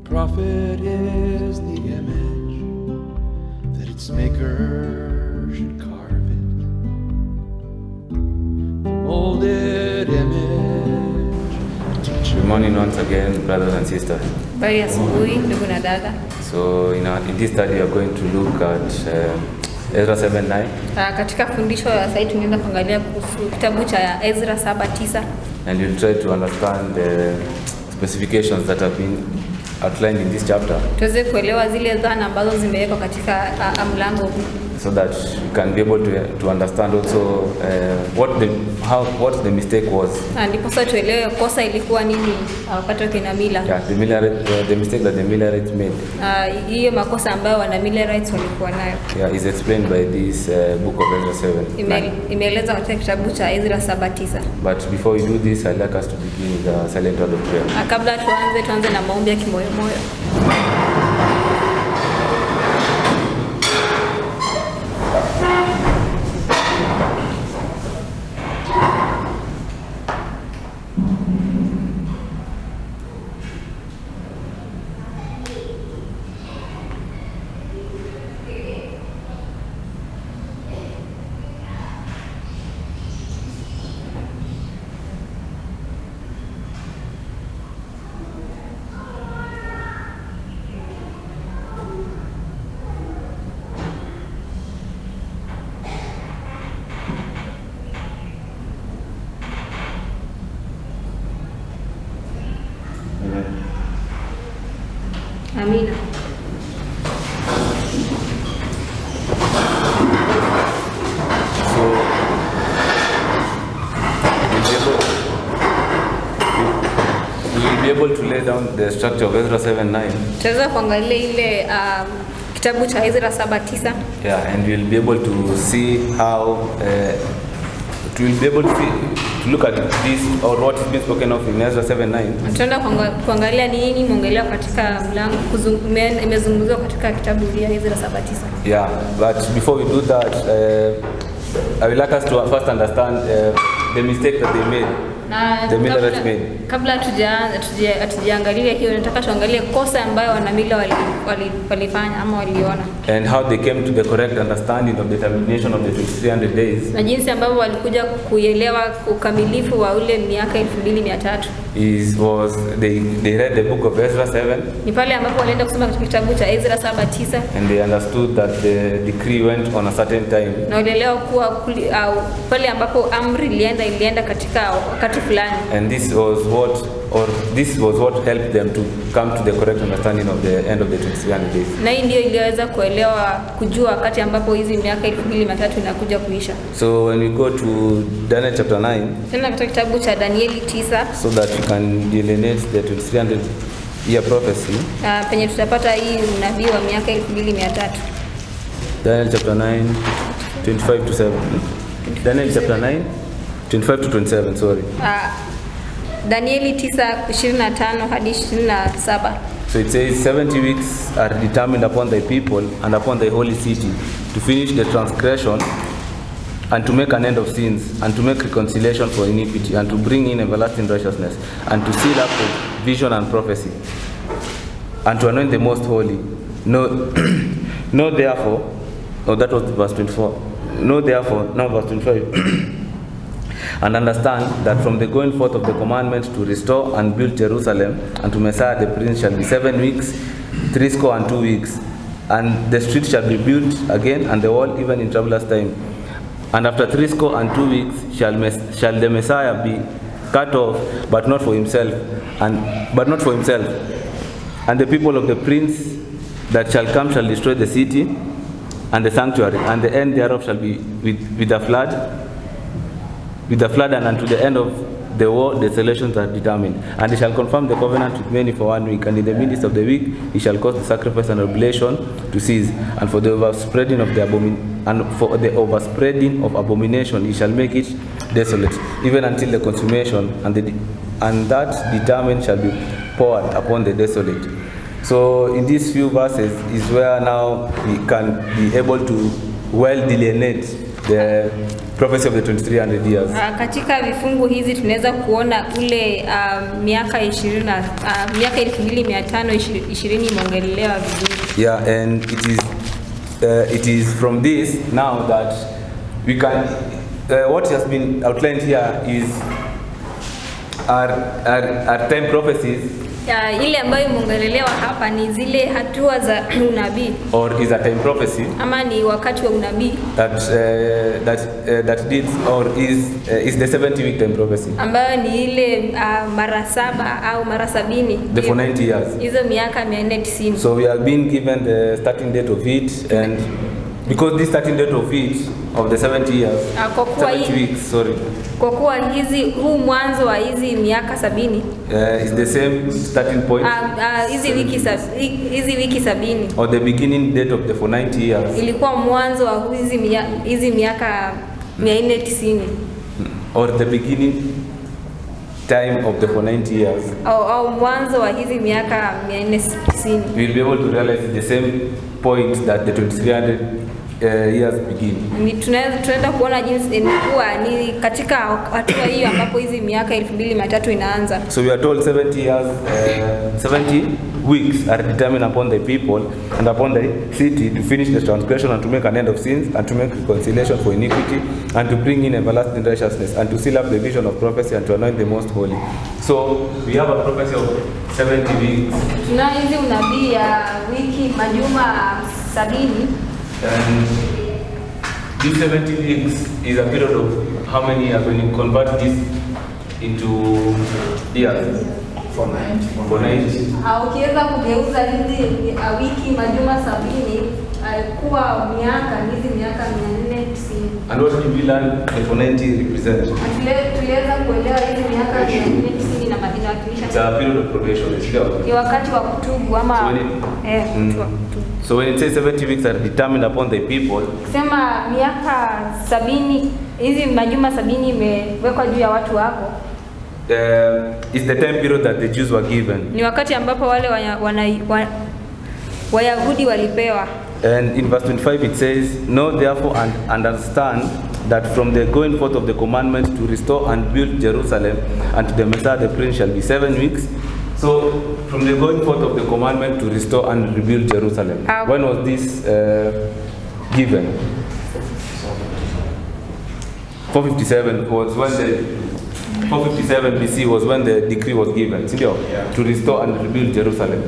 prophet is the image that its maker should carve it. The molded image. Good morning once again, brothers and sisters. Bari asubuhi ndugu na dada. So in this study we are going to look at Ezra 7:9. Katika fundisho la sasa tunaenda kuangalia kuhusu kitabu cha Ezra 7:9. And we'll try to understand the specifications that have been outlined in this chapter. Tuweze kuelewa zile dhana ambazo zimewekwa katika mlango huu. So that we can be able to understand also what the mistake was. Ndipo sasa tuelewe kosa ilikuwa nini wakati wa kina Mila. Yeah, the mistake that the Millerites made. Hiyo makosa ambayo wana Millerites walikuwa nayo. Yeah, is explained by this book of Ezra 7. Imeeleza katika kitabu cha Ezra 7:9. But before we do this, I'd like us to begin with a silent word of prayer. Kabla tuanze na maombi ya kimoyomoyo. Amina. So we'll be able to lay down the structure of Ezra 7:9. Tutaweza kuangalia ile kitabu cha Ezra 7:9. Yeah, and we'll be able to see how we'll be able to look at this or what is being spoken of in Ezra 7:9. Tutaenda kuangalia nini muongelea katika mlango imezungumzwa katika kitabu cha Ezra 7:9. Yeah, but before we do that, I would like us to first understand the mistake that they made. The Millerites made. Kabla tujaangalia hiyo, nataka tuangalie kosa ambayo wana Mila walifanya ama waliona. And how they came to the correct understanding of the termination of the 2300 days. Na jinsi ambavyo walikuja kuelewa ukamilifu wa ule miaka 2300. They read the book of Ezra 7. Ni pale ambapo walienda kusoma katika kitabu cha Ezra 7:9. And they understood that the decree went on a certain time. Na walielewa kuwa pale ambapo amri ilienda katika wakati fulani. And this was what helped them to come to the correct understanding of the end of the 2300 days. Na hii ndio iliweza kujua wakati ambapo hizi miaka 2300 inakuja kuisha. So when we go to Daniel chapter 9, tena katika kitabu cha Danieli 9, so that we can delineate the 2300 year prophecy. Penye tutapata hii unabii wa miaka 2300. Daniel chapter 9 25 to 7. Daniel chapter 9 25 to 27, sorry. Danieli 9:25 hadi 27. So it says 70 weeks are determined upon thy people and upon thy holy city to finish the transgression and to make an end of sins and to make reconciliation for iniquity and to bring in everlasting righteousness and to seal up with vision and prophecy and to anoint the most holy. No therefore, that was verse 24. No therefore, now verse 25. And understand that from the going forth of the commandment to restore and build Jerusalem and to Messiah the Prince shall be 7 weeks, 62 weeks, and the street shall be built again and the wall even in troublous time. And after 62 weeks shall the Messiah be cut off, but not for himself, and the people of the Prince that shall come shall destroy the city and the sanctuary, and the end thereof shall be with the flood, and unto the end of the war desolations are determined. And he shall confirm the covenant with many for 1 week, and in the midst of the week he shall cause the sacrifice and oblation to cease, and for the overspreading of abomination he shall make it desolate, even until the consummation, and that determined shall be poured upon the desolate. So in these few verses is where now we can be able to well delineate prophecy of the 2300 years. Katika vifungu hizi tunaweza kuona ule miaka 20 miaka 2520 imeongelelewa vizuri. Yeah, and it is from this now that we can what has been outlined here is our time prophecies. Ile ambayo imeongelelewa hapa ni zile hatua za unabii. Or is a time prophecy. Ama ni wakati wa unabii. That deals or is the 70 week time prophecy. Ambayo ni ile mara 7 au mara 70. The for 90 years. Hizo miaka 490. So we have been given the starting date of it, and because this starting date of it of the 70 years, 70 weeks, sorry. Kwa kuwa huu mwanzo wa hizi miaka 70 is the same starting point. Hizi wiki 70 or the beginning date of the for 90 years. Ilikuwa mwanzo wa hizi miaka 490. Or the beginning time of the for 90 years. Au mwanzo wa hizi miaka 490. We will be able to realize the same point that the 2300 years begin. Ni tunaenda kuona jinsi ilikuwa ni katika hatua hiyo ambapo hizi miaka 2300 inaanza. So we are told 70 years 70 weeks are determined upon the people and upon the city to finish the transgression and to make an end of sins and to make reconciliation for iniquity and to bring in everlasting righteousness and to seal up the vision of prophecy and to anoint the most holy. So we have a prophecy of 70 weeks. Tuna hizi unabii ya wiki majuma 70. And this 70 weeks is a period of how many years when you convert this into years? For 90. Ukiweza kugeuza hizi wiki majuma 70 kuwa miaka hizi miaka 490. And what did we learn the for 90 represent? Tuliweza kuelewa hizi miaka 490 na inawakilisha. It's a period of probation. Ni wakati wa kutubu ama So when it says 70 weeks are determined upon the people, kusema miaka 70 hizi majuma 70 imewekwa juu ya watu wako. Is the time period that the Jews were given. Ni wakati ambapo wale Wayahudi walipewa. And in verse 25 it says, "Know therefore and understand that from the going forth of the commandment to restore and build Jerusalem and to the Messiah the Prince shall be 7 weeks." So from the going forth of the commandment to restore and rebuild Jerusalem, when was this given? 457 was when the 457 BC was when the decree was given, to restore and rebuild Jerusalem.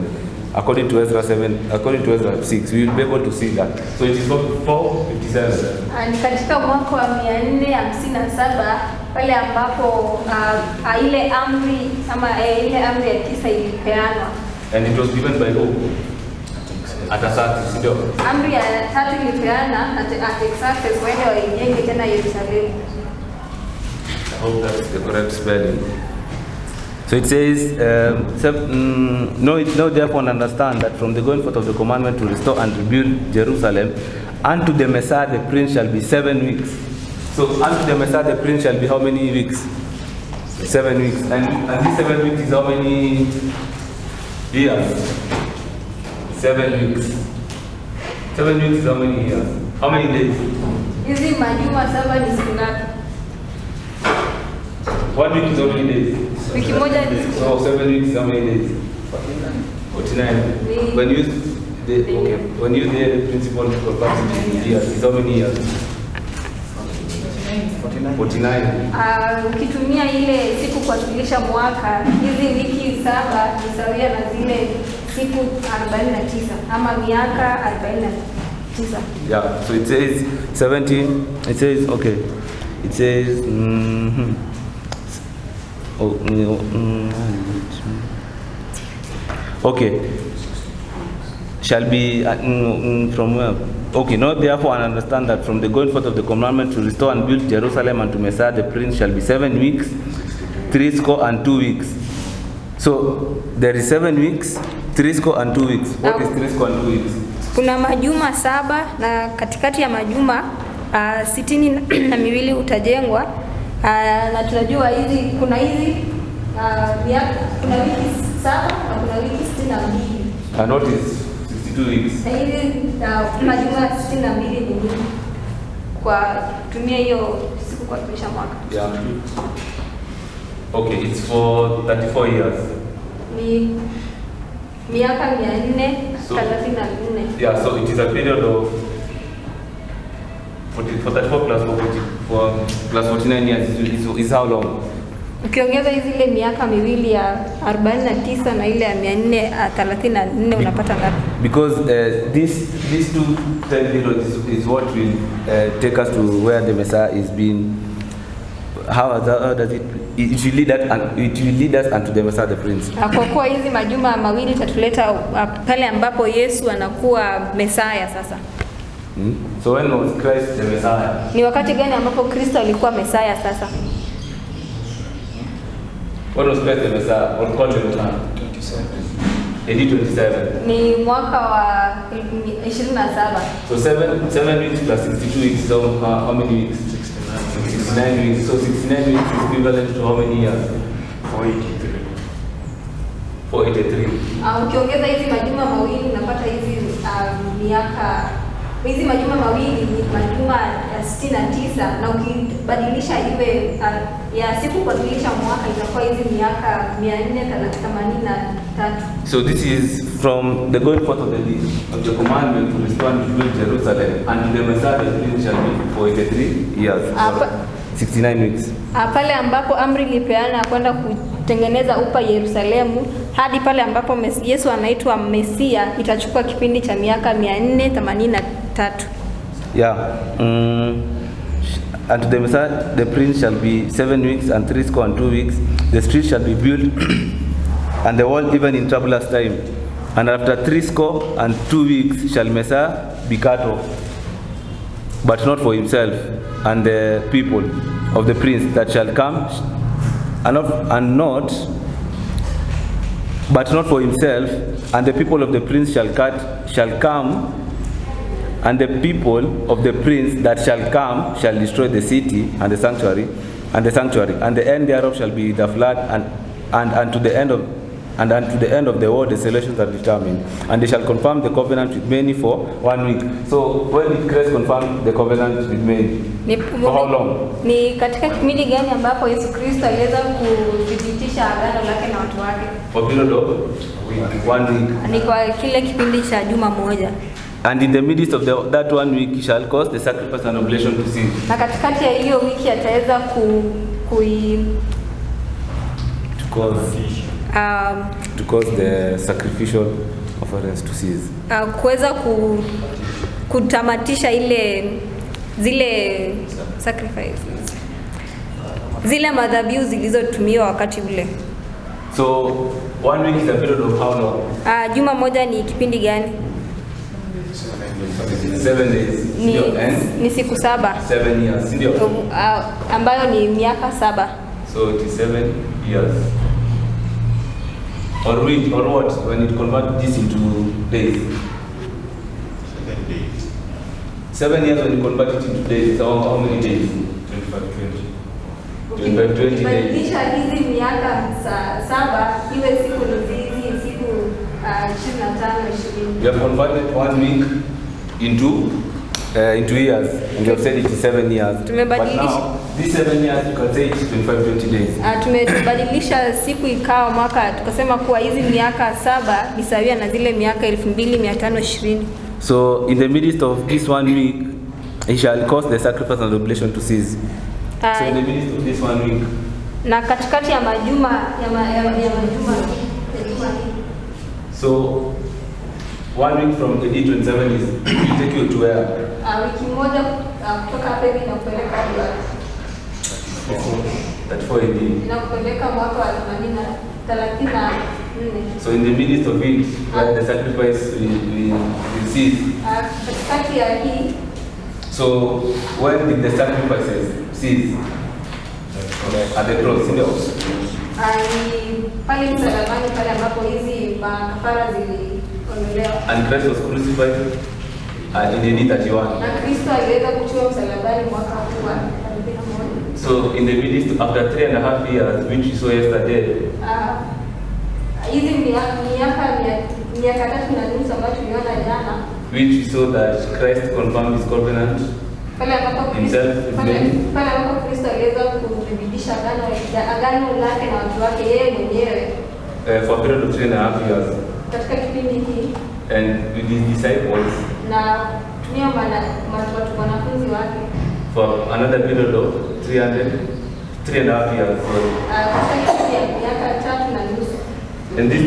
According to Ezra 7, according to Ezra 6, we will be able to see that. So it is 457. And katika mwaka wa 457 pale ambapo ile amri ama ile amri ya 9 ilipeanwa. And it was given by who? Atasati, sindio? Amri ya 3 ilipeana Atasati wende waijenge tena Yerusalemu. I hope that is the correct spelling. So it says, know therefore and understand that from the going forth of the commandment to restore and rebuild Jerusalem, unto the Messiah the Prince shall be 7 weeks. So unto the Messiah the Prince shall be how many weeks? 7 weeks. And this 7 weeks is how many years? 7 weeks. 7 weeks is how many years? How many days? Hizi majuma 7 ni siku ngapi? 1 week is how many days? Wiki moja ni so 7 weeks is how many days? 49. When you use the principle of converting years, is how many years? 49. Ukitumia ile siku kuwakilisha mwaka, hizi wiki 7 ni sawia na zile siku 49 ama miaka 49. Yeah, so it says 17, it says, okay, it says, okay, shall be from where? Okay, know therefore and understand that from the going forth of the commandment to restore and build Jerusalem and to Messiah the Prince shall be 7 weeks, 62 weeks. So there is 7 weeks, 62 weeks. What is 62 weeks? Kuna majuma 7 na katikati ya majuma 62 utajengwa. Na tunajua hizi kuna hizi kuna wiki 7 na kuna wiki 62. And what is 62 weeks? Hizi majuma 62 ni kwa tumia hiyo kuadhimisha mwaka. Yeah. Okay, it's for 34 years. Ni miaka 434. Yeah, so it is a period of 44 plus 49 years is how long? Ukiongeza zile miaka miwili ya 49 na ile ya 434 unapata ngapi? Because these two time periods is what will take us to where the Messiah is being. How does it will lead us unto the Messiah the Prince. Kwa kuwa hizi majuma mawili tatuleta pale ambapo Yesu anakuwa Messiah sasa. So when was Christ the Messiah? Ni wakati gani ambapo Kristo alikuwa Messiah sasa? When was Christ the Messiah? Or called the Messiah? 27. AD 27. Ni mwaka wa 27. So 7 weeks plus 62 weeks, so how many weeks? 69 weeks. So 69 weeks is equivalent to how many years? 483. 483. Ukiongeza hizi majuma mawili unapata hizi miaka. Hizi majuma mawili ni majuma ya 69 na ukibadilisha iwe ya siku kubadilisha mwaka itakuwa hizi miaka 483. So this is from the going forth of the commandment to restore and build Jerusalem, and the Messiah the Prince shall be for 83 years. 69 weeks. Pale ambapo amri ilipeana kwenda kutengeneza upa Yerusalemu hadi pale ambapo Yesu anaitwa Mesia itachukua kipindi cha miaka 483. Yeah. And to the Messiah the Prince shall be 7 weeks and 3 weeks. The street shall be built and the wall even in troublous time. And after 3 weeks shall Messiah be cut off, but not for himself and the people of the prince that shall come, but not for himself, and the people of the prince shall come, and the people of the prince that shall come shall destroy the city and the sanctuary, and the end thereof shall be the flood, and unto the end of the world desolations are determined, and they shall confirm the covenant with many for 1 week. So when did Christ confirm the covenant with many? For how long? Ni katika kipindi gani ambapo Yesu Kristo aliweza kudhibitisha agano lake na watu wake? For period of 1 week. Ni kwa kile kipindi cha juma moja. And in the midst of that 1 week he shall cause the sacrifice and oblation to cease. Na katikati ya hiyo wiki ataweza to cause the sacrificial offerings to cease. Kuweza kutamatisha zile sacrifices. Zile madhabihu zilizotumiwa wakati ule. So 1 week is a period of how long? Juma moja ni kipindi gani? 7 days. Ni siku 7. 7 years. Ndio. Ambayo ni miaka 7. So it is 7 years. Or what? When it converts this into days. 7 days. 7 years when you convert it into days, how many days? 25, 20 days. Badilisha hizi miaka 7 iwe siku hizi siku 25, 20. We have converted 1 week into years, and you have said it is 7 years. But now, these 7 years you can say it is 25, 20 days. Tumebadilisha siku ikawa mwaka, tukasema kuwa hizi miaka 7 ni sawia na zile miaka 2520. So in the midst of this 1 week, he shall cause the sacrifice and oblation to cease. So in the midst of this 1 week. Na katikati ya majuma So 1 week from AD 27 is will take you to where? Wiki moja kutoka hapa hivi na kupeleka hadi 34 AD. Na kupeleka mwaka wa 34. So in the midst of it, where the sacrifice will cease. Katikati ya hii. So when did the sacrifices cease? At the cross, in the house. Pale msalabani pale ambapo hizi kafara ziliondolewa. And Christ was crucified in AD 31. Na Kristo aliweza kuchua msalabani mwaka huu wa 31. So in the midst, after 3.5 years, which we saw yesterday. Hizi miaka 3 na nusu ambayo tuliona jana. Which we saw that Christ confirmed his covenant. Pale ambapo Kristo aliweza kuthibitisha agano lake na watu wake yeye mwenyewe. For a period of 3.5 years. Katika kipindi hiki. And with his disciples. Na tumia wanafunzi wake. For another period of 3.5 years. Katika kipindi ya miaka 3.5. And this 3.5,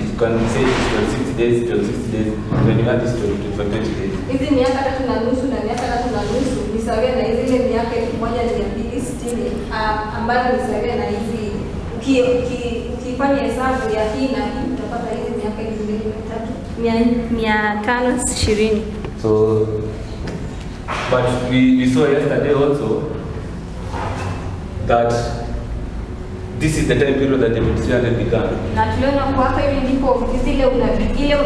you can say it's 60 days, 60 days, when you add this to 20 days. Hizi miaka 3.5 na miaka 3.5 ni sawa na zile miaka 1260 ambayo ni sawa na hizi ukifanya hesabu ya hii na hii utapata hizi miaka 520. So, but we saw yesterday also that this is the time period that the ministry began. Na tuliona kwa hapa hivi ndipo ile unabii ya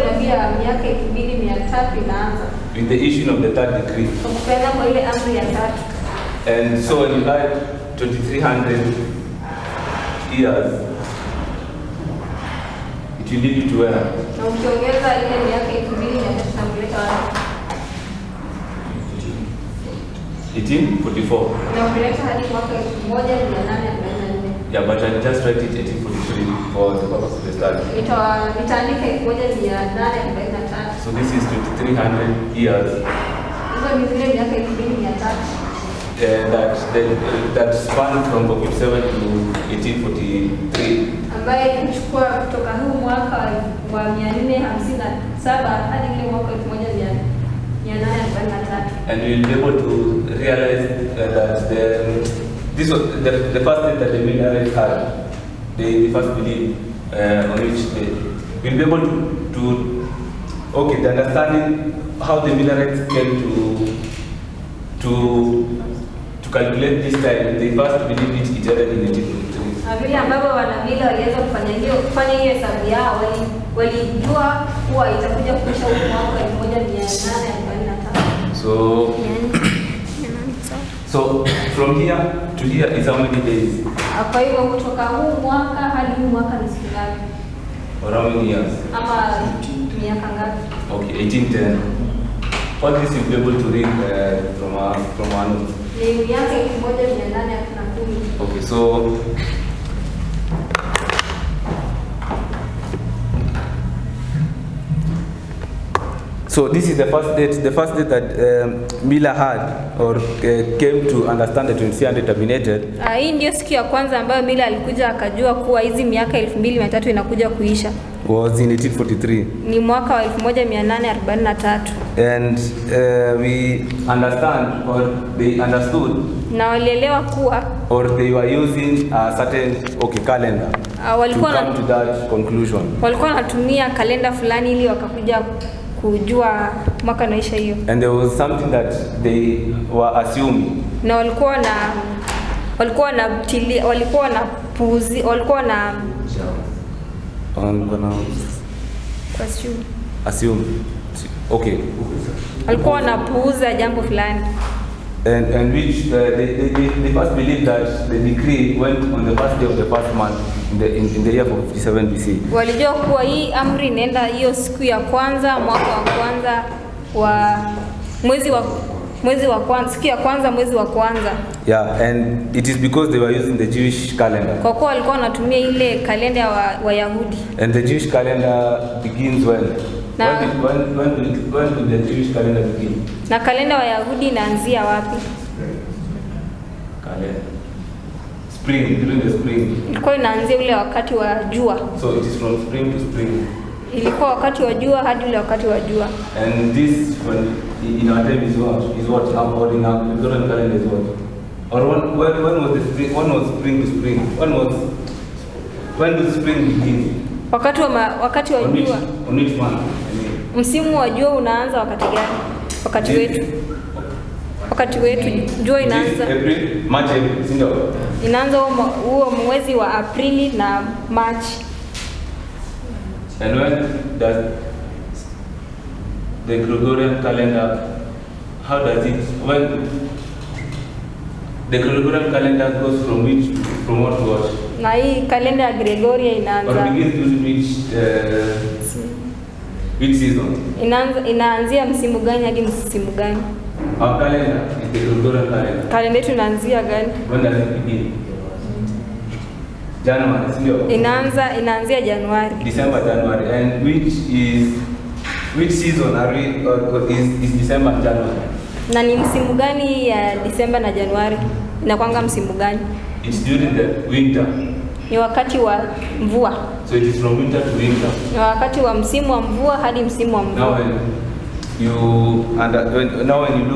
miaka 2300 inaanza. With the issue of the third decree. Kupeana kwa ile amri ya tatu. And so when you add 2300 years, it will lead you to where? Na ukiongeza ile miaka 2300 kuleta wapi? 1844. Na kuleta hadi mwaka 1844. Yeah, but I just write it 1843 for the purpose of the study. Nitaandika 1843. So this is 2300 years. Hizo ni zile miaka 2300. That span from 47 to 1843. Ambaye ilichukua kutoka huu mwaka wa 457 hadi ile mwaka 1843. And we'll be able to realize that this was the first thing that the Munene had. They first believed on which we'll be able to the understanding how the Munene came to calculate this time. They first believed it eternally in 1843. Vile ambavyo wanamila waliweza kufanya hiyo hesabu yao, walijua kuwa itakuja kuisha mwaka 1843. So from here to here is how many days? Kwa hivyo kutoka huu mwaka hadi huu mwaka ni siku ngapi? Or how many years? Ama miaka ngapi? Okay, 1810. All this you'll be able to read from our notes. Ni miaka 1810. Okay, so so this is the first date that Miller had or came to understand that 2300 terminated. Hii ndio siku ya kwanza ambayo Miller alikuja akajua kuwa hizi miaka 2300 inakuja kuisha. Was in 1843. Ni mwaka wa 1843. And we understand, or they understood, na walielewa kuwa, or they were using a certain calendar to come to that conclusion. Walikuwa wanatumia kalenda fulani ili wakakuja kujua mwaka naisha hiyo. And there was something that they were assuming. Na walikuwa assume. Okay. Walikuwa wanapuuza jambo fulani. And which they first believed that the decree went on the first day of the first month in the year 57 BC. Walijua kuwa hii amri inaenda hiyo siku ya kwanza mwaka wa kwanza wa mwezi wa kwanza, siku ya kwanza mwezi wa kwanza. Yeah, and it is because they were using the Jewish calendar. Kwa kuwa walikuwa wanatumia ile kalenda wa Yahudi. And the Jewish calendar begins when? When did the Jewish calendar begin? Na kalenda wa Yahudi inaanzia wapi? Kalenda. Spring, during the spring. Ilikuwa inaanzia ule wakati wa jua. So it is from spring to spring. Ilikuwa wakati wa jua hadi ule wakati wa jua. And this in our time is what according to the Gregorian calendar is what? Or when was the spring? When was spring to spring? When does spring begin? Wakati wa jua. On which month? Msimu wa jua unaanza wakati gani? Wakati wetu jua inaanza April, March, April, sindio? Inaanza huo mwezi wa Aprili na March. And when does the Gregorian calendar, how does it, when the Gregorian calendar goes from what to what? Na hii kalenda ya Gregoria inaanza. Or begins to reach Which season? Inaanzia msimu gani hadi msimu gani? Our calendar is the Gregorian calendar. Kalenda yetu inaanzia gani? When does it begin? January, sio? Inaanzia Januari. December, January. And which season are we, or is December and January? Na ni msimu gani ya Disemba na Januari? Inakwanga msimu gani? It's during the winter. Ni wakati wa mvua. So it is from winter to winter. Ni wakati wa msimu wa mvua hadi msimu wa mvua. Now when you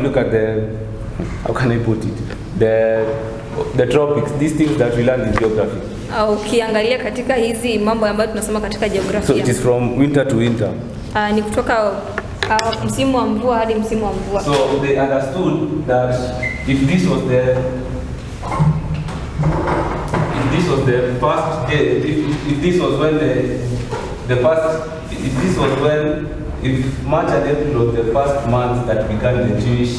look at the how can I put it? The tropics, these things that we learn in geography. Ukiangalia katika hizi mambo ambayo tunasoma katika jiografia. So it is from winter to winter. Ni kutoka msimu wa mvua hadi msimu wa mvua. So they understood that if this was the first day, if March and April was the first month that began the Jewish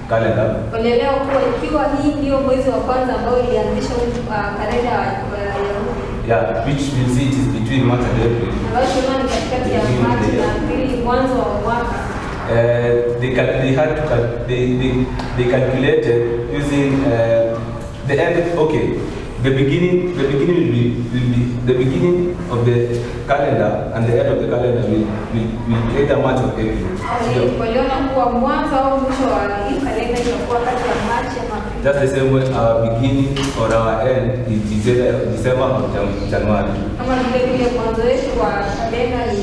calendar. Walielewa kuwa ikiwa hii ndio mwezi wa kwanza ambao ilianzisha kalenda ya Yeah, which will see it is between March and April. Ambayo tunaona ni katikati ya March na Aprili, mwanzo wa mwaka. They calculated using the end. Okay, the beginning will be the beginning of the calendar and the end of the calendar will either March or April. Waliona kuwa mwanzo au mwisho wa hii kalenda itakuwa kati ya March na April. Just the same way our beginning or our end is either December or January. Kama vile mwanzo wetu wa kalenda ni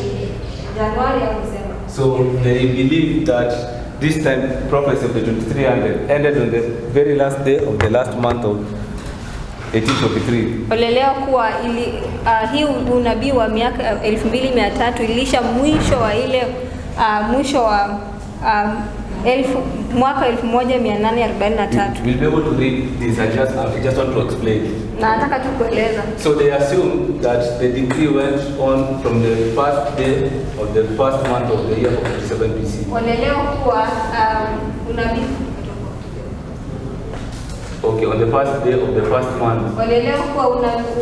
Januari au December. So they believe that this time prophecy of the 2300 ended on the very last day of the last month of 1843. Walielewa kuwa hii unabii wa miaka 2300 ilisha mwisho wa ile mwisho wa mwaka 1843. We'll be able to read this. I just want to explain. Na nataka tu kueleza. So they assume that the decree went on from the first day of the first month of the year of 57 BC. Walielewa kuwa unabii on the first day of the first month. Walielewa kuwa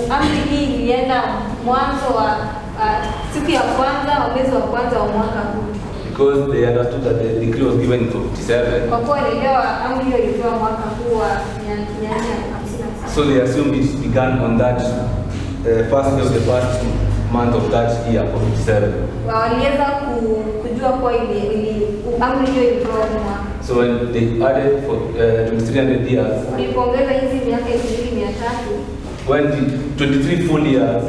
amri hii ilienda mwanzo wa siku ya kwanza wa mwezi wa kwanza wa mwaka huu. Because they understood that the decree was given in 57. Kwa kuwa walielewa amri hiyo ilikuwa mwaka huu wa 456. So they assumed it began on that first day of the first month of that year of 57. Waliweza kujua kuwa amri hiyo ilikuwa mwaka. So when they added for 2300 years, walipongeza hizi miaka 2300, when the 23 full years,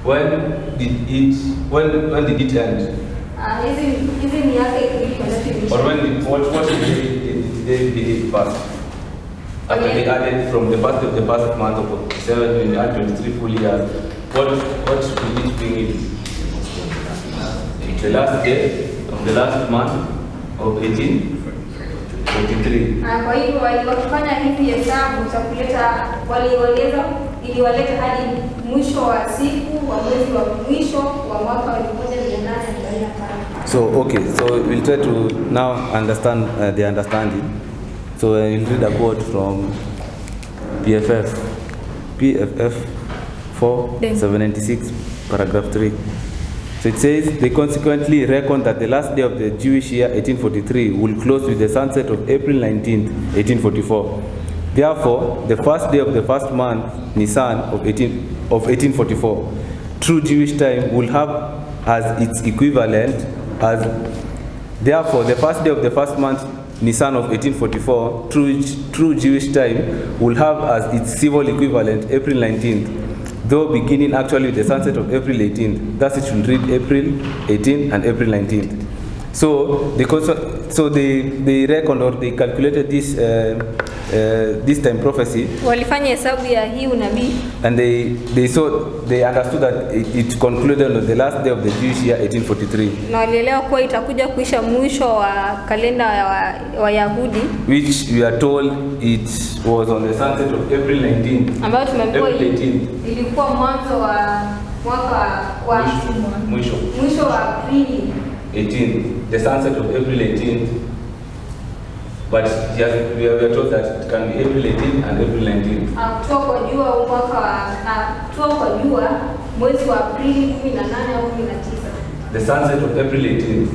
when did it end? Hizi miaka 2300. Or what did they believe first? After they added from the first of the first month of 57, when they add 23 full years, what did it bring in? The last day of the last month of 1843. Kwa hivyo walifanya hizi hesabu za kuleta iliwaleta hadi mwisho wa siku wa mwezi wa mwisho wa mwaka 1845. So we'll try to now understand the understanding. So we'll read a quote from PFF 4/796 paragraph 3. So it says, they consequently reckon that the last day of the Jewish year 1843 will close with the sunset of April 19, 1844. Therefore, the first day of the first month, Nisan of 1844, true Jewish time will have as its equivalent as, therefore, the first day of the first month, Nisan of 1844, true Jewish time will have as its civil equivalent April 19th, though beginning actually with the sunset of April 18th. Thus it should read April 18th and April 19th. So they reckoned or they calculated this time prophecy. Walifanya hesabu ya hii unabii. And they understood that it concluded on the last day of the Jewish year 1843. Na walielewa kuwa itakuja kuisha mwisho wa kalenda wa Yahudi. Which we are told it was on the sunset of April 19th. Ambayo tumeambiwa ilikuwa mwanzo wa mwaka wa mwisho wa Aprili 18th. The sunset of April 18th But we are told that it can be April 18 and April 19. Kutoka kwa jua mwaka kutoka kwa jua mwezi wa Aprili 18 au 19. The sunset of April 18.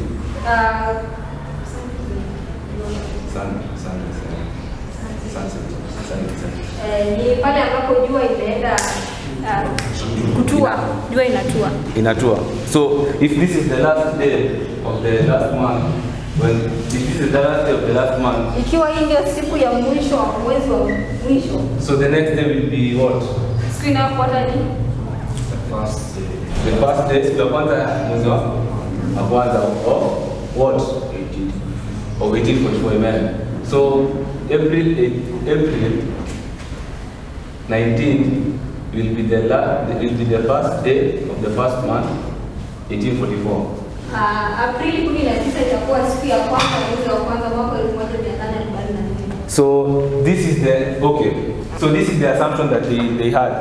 Sunset. Ni pale ambapo jua inaenda kutua, jua inatua. So if this is the last day of the last month, if this is the last day of the last month, ikiwa hii ndio siku ya mwisho wa mwezi wa mwisho, so the next day will be what? Siku inayofuata ni the first day. Siku ya kwanza mwezi wa kwanza of what? 1844. Amen. So April 19 will be the first day of the first month, 1844. Aprili 19 itakuwa siku ya kwanza mwezi wa kwanza mwaka 1844. So this is the assumption that they had.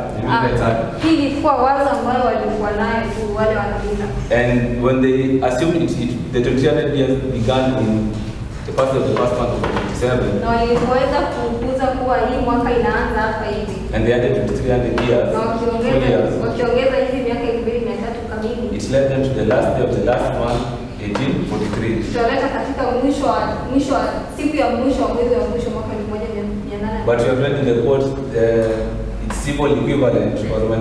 Hii ilikuwa wazo ambalo walikuwa nayo wale wanabila. And when they assumed the 300 years began in the first of the first month of 27. Na waliweza kukuza kuwa hii mwaka inaanza hapa hivi. And they added 300 years. Na wakiongeza hizi miaka 2300 kamili. It led them to the last day of the last month, 1843. Tutaweka katika mwisho wa siku ya mwisho wa mwezi wa mwisho mwaka 1800. But you have read in the quote, its symbol equivalent, or when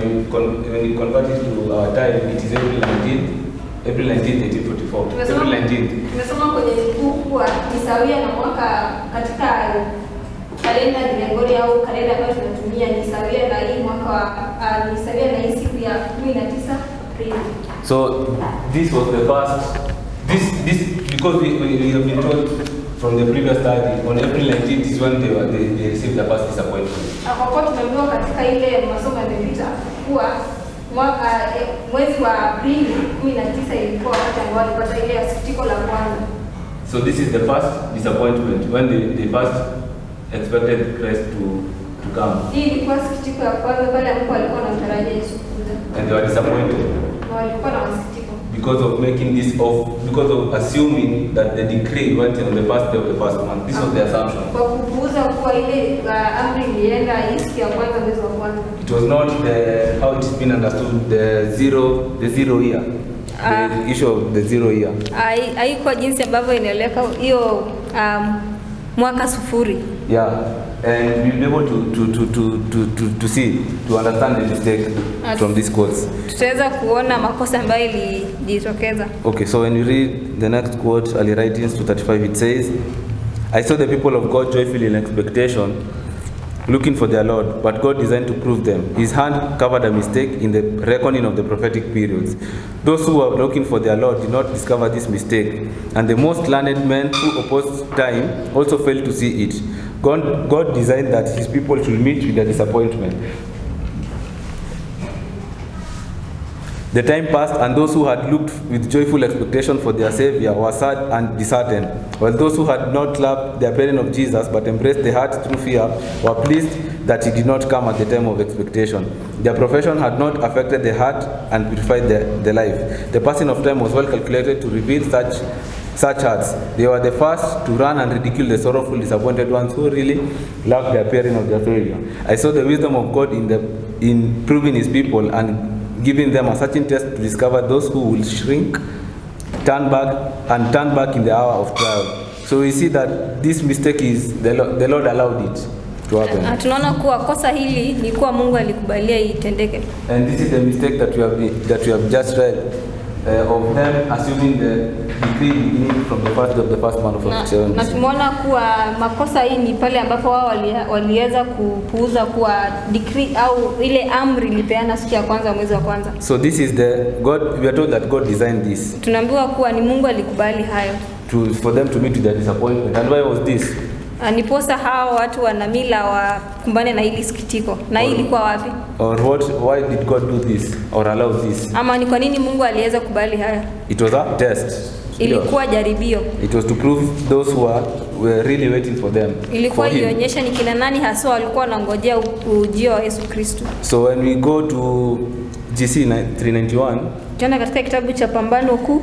you convert it to our time, it is April 19, 1844. April 19. Tumesoma kwenye nukuu kuwa ni sawia na mwaka katika kalenda Gregori au kalenda ambayo tunatumia ni sawia na hii mwaka ni sawia na hii siku ya 19 Aprili. So this was the first. This because we have been told from the previous study on April 19th is when they received the first disappointment. Kwa kuwa tumeambiwa katika ile masomo yamepita kuwa mwezi wa Aprili 19 ilikuwa wakati ambao walipata ile sikitiko la kwanza. So this is the first disappointment when they first expected Christ to come. Hii ilikuwa sikitiko ya kwanza pale ambapo walikuwa wanamtarajia Yesu kuja. And they were disappointed. Walikuwa na masikitiko. Because of assuming that the decree went on the first day of the first month. This was the assumption. Kwa kupuuza kuwa ile amri ilienda hii siku ya kwanza mwezi wa kwanza. It was not how it has been understood, the zero year. The issue of the 0 year. Haikuwa jinsi ambavyo inaeleka hiyo mwaka sufuri. Yeah. And we'll be able to see, to understand the mistake from these quotes. Tutaweza kuona makosa ambayo ilijitokeza. Okay, so when you read the next quote, early writings 2:35, it says, I saw the people of God joyfully in expectation, looking for their Lord, but God designed to prove them. His hand covered a mistake in the reckoning of the prophetic periods. Those who were looking for their Lord did not discover this mistake, and the most learned men who opposed time also failed to see it. God designed that his people should meet with a disappointment. The time passed, and those who had looked with joyful expectation for their Savior were sad and disheartened, while those who had not loved the appearing of Jesus but embraced the heart through fear were pleased that he did not come at the time of expectation. Their profession had not affected the heart and purified the life. The passing of time was well calculated to reveal such hearts. They were the first to run and ridicule the sorrowful, disappointed ones who really loved the appearing of their Savior. I saw the wisdom of God in proving his people and giving them a searching test to discover those who will shrink, turn back in the hour of trial. So we see that this mistake is the Lord allowed it to happen. Tunaona kuwa kosa hili ni kuwa Mungu alikubalia itendeke. And this is the mistake that we have just read. Of them assuming the decree beginning from the first day of the first month of 47. Na tumeona kuwa makosa hii ni pale ambapo wao waliweza kupuuza kuwa decree au ile amri ilipeana siku ya kwanza mwezi wa kwanza. So this is we are told that God designed this. Tunaambiwa kuwa ni Mungu alikubali hayo. For them to meet with their disappointment. And why was this? Niposa hao watu wana mila wakumbane na hili sikitiko. Na hii ilikuwa wapi? Why did God do this or allow this? Ama ni kwa nini Mungu aliweza kubali haya? It was a test. Ilikuwa jaribio. It was to prove those who were really waiting for them. Ilikuwa ionyesha ni kina nani hasa walikuwa wanangojea ujio wa Yesu Kristo. So when we go to GC 391, jana katika kitabu cha Pambano Kuu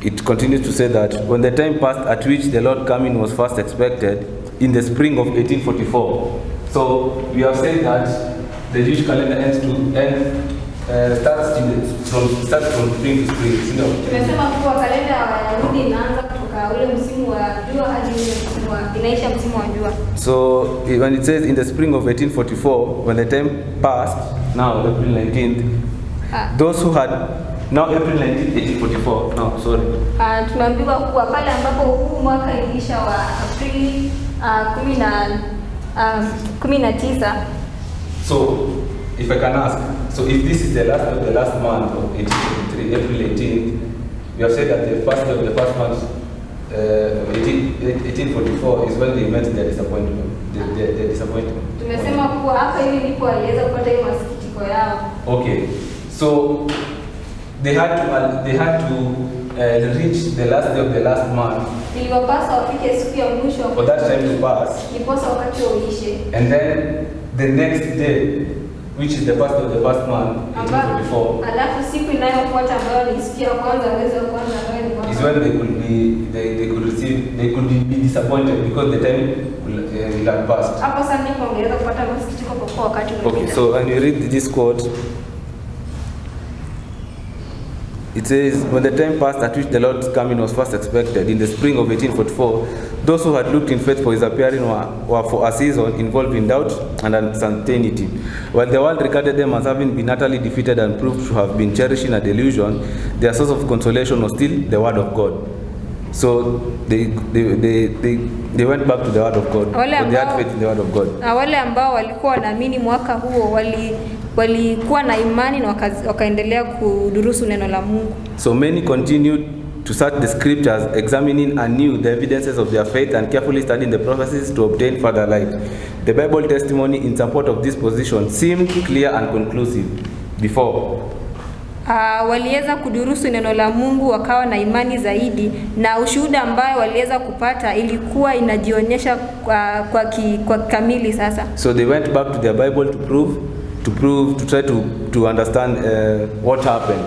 it continues to say that when the time passed at which the Lord coming was first expected, in the spring of 1844. So we have said that the Jewish calendar starts from spring to spring. Tumesema kuwa kalenda ya Wayahudi inaanza kutoka ule msimu wa jua hadi ule msimu wa inaisha msimu wa jua. So when it says in the spring of 1844, when the time passed, now April 19th, those who had now April 19th, 1844. No, sorry. Tunaambiwa kuwa pale ambapo huu mwaka ilisha wa Aprili 19. So if I can ask, so if this is the last month of 1843, April 18th, you have said that the first day of the first month, 1844, is when they met their disappointment. The disappointment. Tumesema kuwa hapa hivi ndipo waliweza kupata hiyo masikitiko yao. Okay, so they had to reach the last day of the last month. Iliwapasa wafike siku ya mwisho for that time to pass. Ndiposa wakati uishe. And then the next day, which is the first of the first month, 1844. Alafu siku inayofuata ambayo ni siku ya kwanza mwezi wa kwanza ambayo ni is when they could be disappointed because the time will have passed. Hapo sasa ndipo wangeweza kupata masikitiko kwa wakati mwingine. Okay, so when you read this quote, it says, when the time passed at which the Lord's coming was first expected, in the spring of 1844, those who had looked in faith for his appearing were for a season involved in doubt and uncertainty. While the world regarded them as having been utterly defeated and proved to have been cherishing a delusion, their source of consolation was still the Word of God. So they went back to the Word of God. They had faith in the Word of God. Wale ambao walikuwa wanaamini mwaka huo walikuwa na imani na wakaendelea kudurusu neno la Mungu. So many continued to search the scriptures, examining anew the evidences of their faith and carefully studying the prophecies to obtain further light. The Bible testimony in support of this position seemed clear and conclusive before. Waliweza kudurusu neno la Mungu, wakawa na imani zaidi, na ushuhuda ambayo waliweza kupata ilikuwa inajionyesha kwa kamili sasa. So they went back to their Bible to try to understand what happened.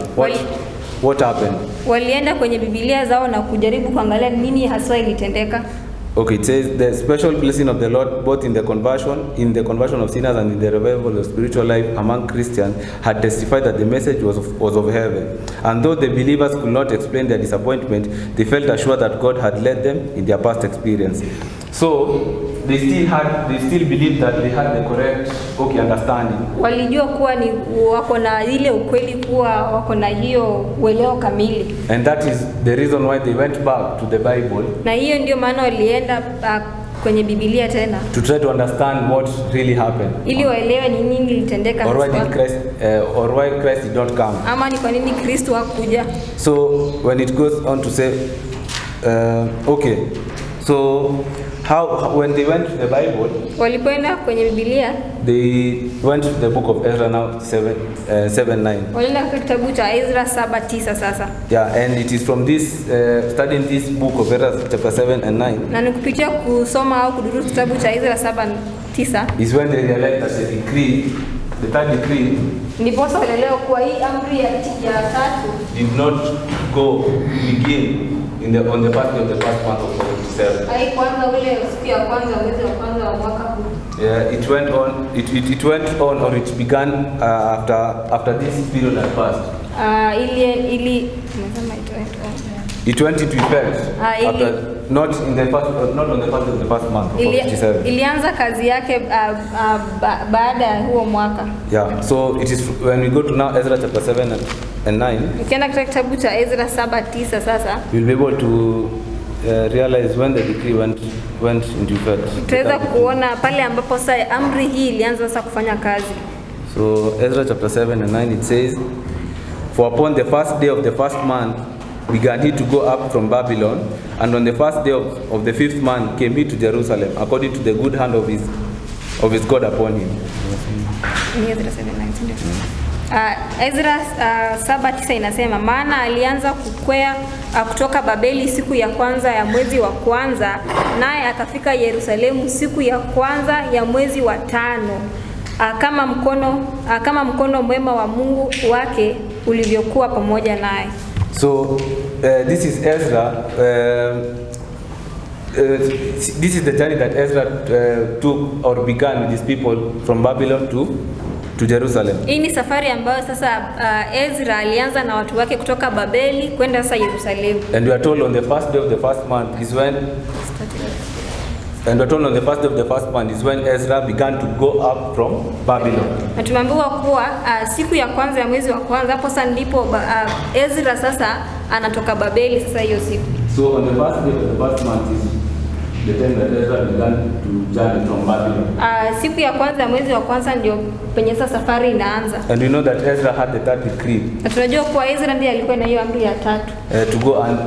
What happened? Walienda kwenye Biblia zao na kujaribu kuangalia nini hasa ilitendeka. Okay, it says the special blessing of the Lord both in the conversion of sinners and in the revival of spiritual life among Christians had testified that the message was of heaven. And though the believers could not explain their disappointment, they felt assured that God had led them in their past experience. So they still believed that they had the correct understanding. Walijua kuwa ni wako na ile ukweli, kuwa wako na hiyo uelewa kamili. And that is the reason why they went back to the Bible. Na hiyo ndio maana walienda kwenye Biblia tena to try to understand what really happened. Ili waelewe ni nini ilitendeka. Or why Christ did not come. Ama ni kwa nini Kristo hakuja. So when it goes on to say okay. So when they went to the Bible, walipoenda kwenye Biblia, they went to the book of Ezra now 7:9. Walienda katika kitabu cha Ezra 7:9 sasa. Yeah, and it is from this studying this book of Ezra chapter 7 and 9. Na nikupitia kusoma au kudurusu kitabu cha Ezra 7:9 is when they realized that the third decree, ndipo sasa walielewa kuwa hii amri ya tatu did not begin on the first day of the first month of 47. Haikuanza ule siku ya kwanza mwezi wa kwanza wa mwaka huu. Yeah, it went on or it began after this period had passed. It went into effect not on the first of the first month of 47. Ilianza kazi yake baada ya huo mwaka. Yeah, so it is when we go to now Ezra chapter 7 and 9. Ukienda katika kitabu cha Ezra 7:9 sasa, we'll be able to realize when the decree went into effect. Tutaweza kuona pale ambapo sasa amri hii ilianza sasa kufanya kazi. So Ezra chapter 7 and 9 it says, for upon the first day of the first month began he to go up from Babylon, and on the first day of the fifth month came he to Jerusalem, according to the good hand of his God upon him. Ezra 7:9. Ezra 7:9 inasema, maana alianza kukwea kutoka Babeli siku ya kwanza ya mwezi wa kwanza, naye akafika Yerusalemu siku ya kwanza ya mwezi wa 5, kama mkono mwema wa Mungu wake ulivyokuwa pamoja naye. So this is Ezra. This is the journey that Ezra took or began with his people from Babylon to Jerusalem. Hii ni safari ambayo sasa Ezra alianza na watu wake kutoka Babeli kwenda sasa Yerusalemu. And we are told on the first day of the first month is when Ezra began to go up from Babylon. Na tumeambiwa kuwa siku ya kwanza ya mwezi wa kwanza hapo sasa ndipo Ezra sasa anatoka Babeli sasa hiyo siku. So on the first day of the first month is the time that Ezra began to journey from Babylon. Siku ya kwanza ya mwezi wa kwanza ndio penye sasa safari inaanza. And we know that Ezra had the third decree. Na tunajua kuwa Ezra ndiye alikuwa na hiyo amri ya tatu. To go and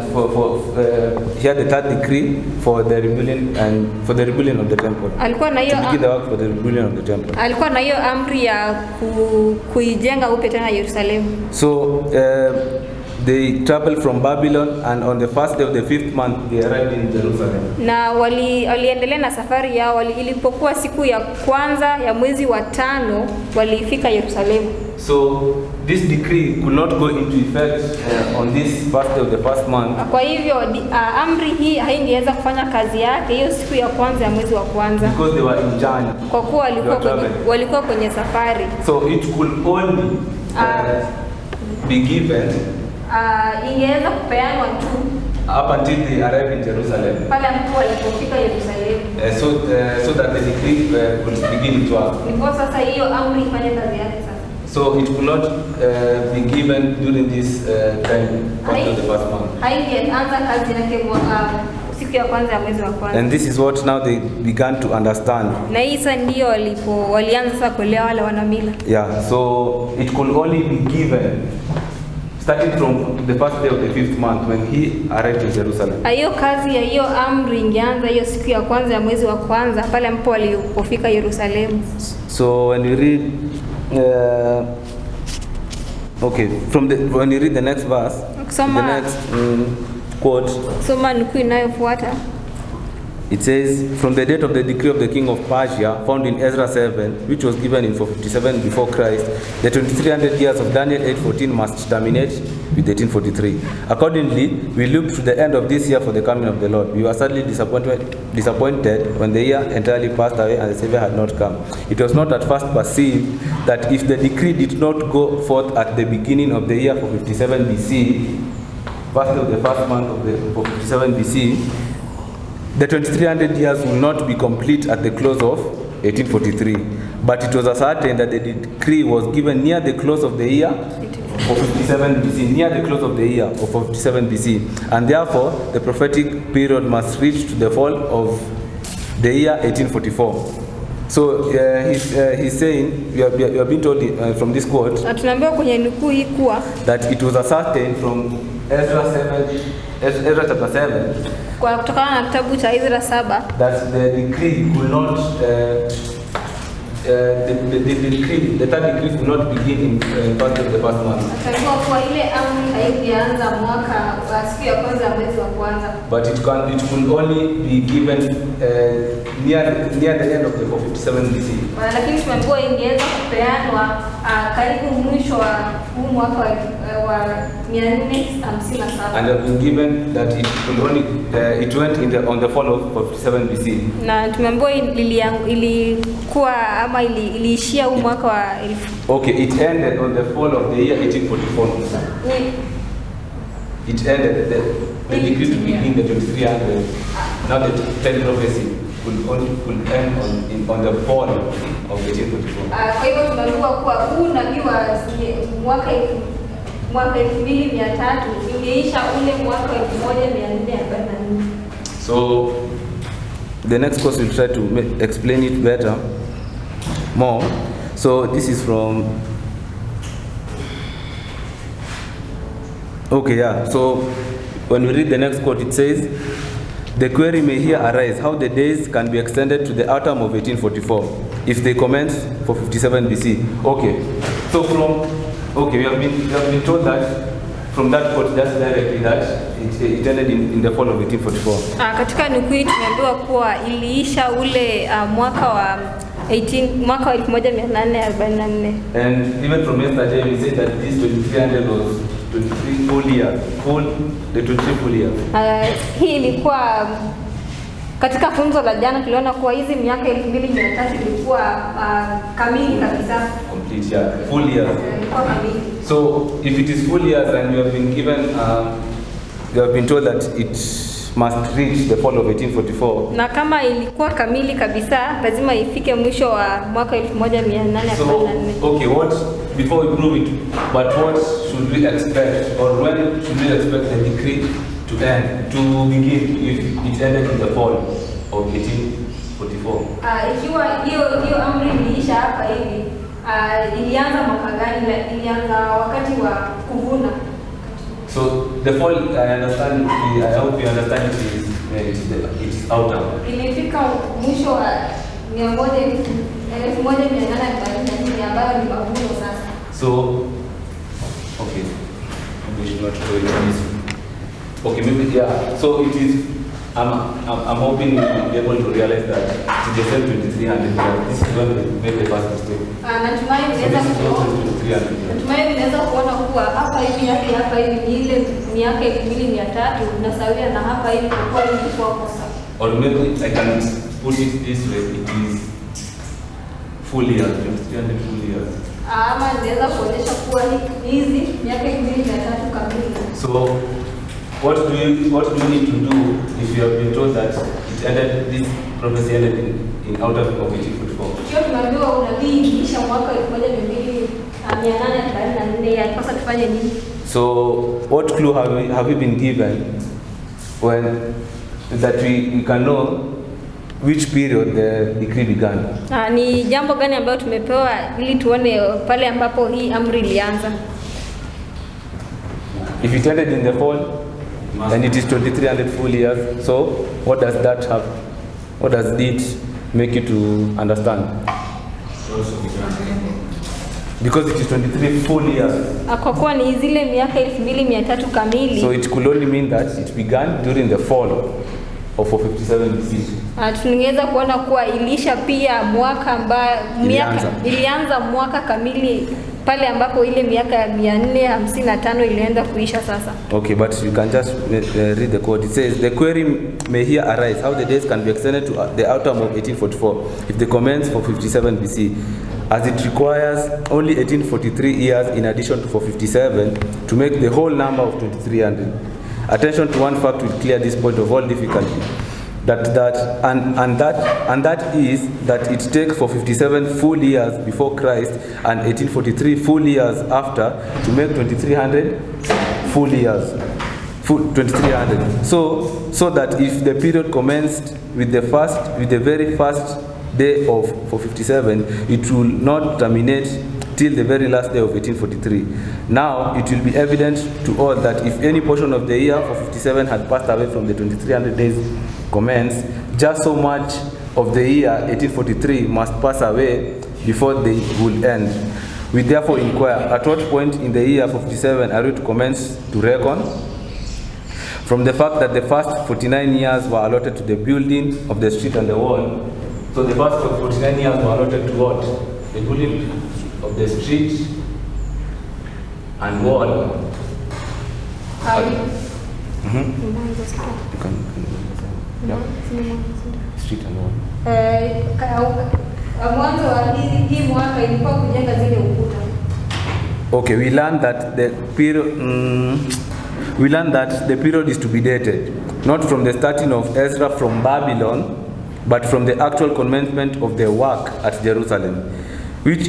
he had the third decree for the rebellion of the temple. Alikuwa na hiyo the work for the rebellion of the temple. Alikuwa na hiyo amri ya kuijenga upya tena Yerusalemu. So they traveled from Babylon, and on the first day of the fifth month they arrived in Jerusalem. Na waliendelea na safari yao, ilipokuwa siku ya kwanza ya mwezi wa 5 walifika Yerusalemu. So this decree could not go into effect on this first day of the first month. Kwa hivyo amri hii haingeweza kufanya kazi yake hiyo siku ya kwanza ya mwezi wa kwanza. Because they were in journey. Kwa kuwa walikuwa kwenye safari. So it could only be given ingeweza kupeanwa tu up until they arrived in Jerusalem. Pale ambapo walipofika Yerusalemu. So that the decree could begin to work. Ndipo sasa hiyo amri ifanye kazi yake sasa. So it could not be given during this time of the first month. Haingeanza kazi yake siku ya kwanza ya mwezi wa kwanza. And this is what now they began to understand. Na hii sasa ndio walianza sasa kuelewa wale wanamila. Yeah, so it could only be given starting from the first day of the fifth month when he arrived in Jerusalem. Hiyo kazi ya hiyo amri ingeanza hiyo siku ya kwanza ya mwezi wa kwanza pale ambapo walipofika Yerusalemu. So when you read when you read the next verse, the next quote, soma nukuu inayofuata. It says, from the date of the decree of the king of Persia, found in Ezra 7, which was given in 457 before Christ, the 2300 years of Daniel 8:14 must terminate with 1843. Accordingly, we looked to the end of this year for the coming of the Lord. We were sadly disappointed when the year entirely passed away and the Savior had not come. It was not at first perceived that if the decree did not go forth at the beginning of the year 457 BC, first of the first month of the 457 BC, the 2300 years will not be complete at the close of 1843. But it was ascertained that the decree was given near the close of the year of 57 BC, near the close of the year of 57 BC. And therefore, the prophetic period must reach to the fall of the year 1844. So he's saying, we have been told from this quote, that it was ascertained from Ezra chapter 7, kwa kutokana na kitabu cha Ezra 7, that the decree could not the third decree could not begin in first of the first month. Kwa ile amri haianza mwaka wa siku ya kwanza mwezi wa kwanza. But it could only be given near the end of the 457 BC. Lakini tumeambiwa ingeweza kupeanwa karibu mwisho wa huu mwaka wa 457. And have been given that it could only it went on the fall of 457 BC. Na tumeambiwa ilikuwa ama iliishia huu mwaka wa Okay, it ended on the fall of the year 1844. It ended the decree to begin the 2300. Now the 10th prophecy could end on the fall of 1844. Kwa hivyo tunaambiwa kuwa huu nabii wa mwaka 2300 ingeisha ule mwaka 1444. So the next course we'll try to explain it better, more. So this is from, okay, yeah. So when we read the next quote, it says, the query may here arise how the days can be extended to the autumn of 1844 if they commence for 57 BC. Okay, so we have been told that from that quote just directly that it ended in the fall of 1844. Katika nukuu tumeambiwa kuwa iliisha ule mwaka wa 1844. And even from yesterday we say that this 2300 was 23 full years. The 23 full years. Hii ilikuwa katika funzo la jana tuliona kuwa hizi miaka 2300 ilikuwa kamili kabisa. Complete, yeah. Full years. Ilikuwa kamili. So if it is full years and you have been given, you have been told that it must reach the fall of 1844. Na kama ilikuwa kamili kabisa, lazima ifike mwisho wa mwaka 1844. So, okay, before we prove it, but what should we expect, or when should we expect the decree to end, to begin, if it ended in the fall of 1844? Ikiwa hiyo amri iliisha hapa hivi, ilianza mwaka gani? Ilianza wakati wa kuvuna. So the fall, I understand. I hope you understand it's autumn. Ilifika mwisho wa 1844 ambayo ni mavuno sasa. So, okay, we should not go into this. Okay, maybe yeah. So it is. I'm hoping you'll be able to realize that it's the same 2300. This is when we made the first mistake. Natumai unaweza kuona kuwa hapa hivi ni ile miaka 2300 na sawia na hapa hivi kwa ilikuwa kosa. Or maybe I can put it this way, it is full years, 2300 full years. Ama naweza kuonyesha kuwa hizi miaka 2300 kamili. So what do you need to do if you have been told that it ended, this prophecy ended in autumn of 1844? Sio tunaambiwa unabii ilisha mwaka 1844, yapaswa tufanye nini? So what clue have we been given when that we can know which period the decree began? Ni jambo gani ambayo tumepewa ili tuone pale ambapo hii amri ilianza? If it ended in the fall, and it is 2300 full years, so what does that have? What does it make you to understand? Because it is 23 full years. Kwa kuwa ni zile miaka 2300 kamili. So it could only mean that it began during the fall of 457 BC. Tungeweza kuona kuwa ilisha pia mwaka ambayo ilianza mwaka kamili pale ambapo ile miaka 455 ilienda kuisha sasa. Okay, but you can just read the quote. It says, the query may here arise how the days can be extended to the autumn of 1844 if they commence for 57 BC, as it requires only 1843 years in addition to 457 to make the whole number of 2300. Attention to one fact will clear this point of all difficulty. That is that it takes 457 full years before Christ and 1843 full years after to make 2300 full years. 2300. So that if the period commenced with the very first day of 457, it will not terminate till the very last day of 1843. Now it will be evident to all that if any portion of the year 457 had passed away from the 2300 days commence, just so much of the year 1843 must pass away before they will end. We therefore inquire, at what point in the year 457 are we to commence to reckon? From the fact that the first 49 years were allotted to the building of the street and the wall. So the first 49 years were allotted to what? The building of the street and wall. Street and wall. Mwanzo wa hii mwaka ilikuwa kujenga zile ukuta. Okay, we learned that the period is to be dated not from the starting of Ezra from Babylon, but from the actual commencement of the work at Jerusalem, which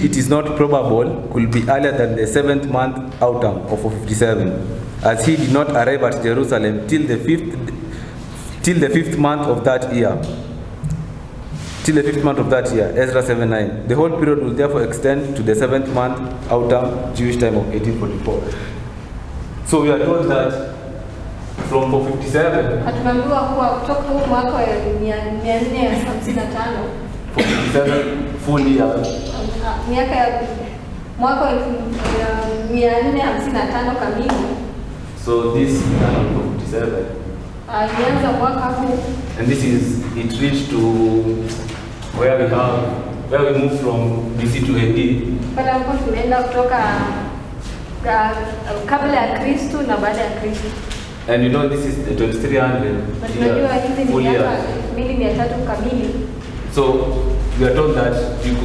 it is not probable could be earlier than the 7th month autumn of 457, as he did not arrive at Jerusalem till the fifth month of that year. Ezra 7:9. The whole period will therefore extend to the 7th month autumn Jewish time of 1844. So we are told that from 457. Hatunaambiwa kuwa kutoka huu mwaka wa 455. 457 full years. Miaka ya mwaka wa 455 kamili. So this is 457. Alianza mwaka huu. And this is, it reached to where we move from BC to AD. Pale ambapo tunaenda kutoka kabla ya Kristo na baada ya Kristo. And you know this is the 2300 Na tunajua hizi ni full miaka years. 2300 kamili. So we are told that you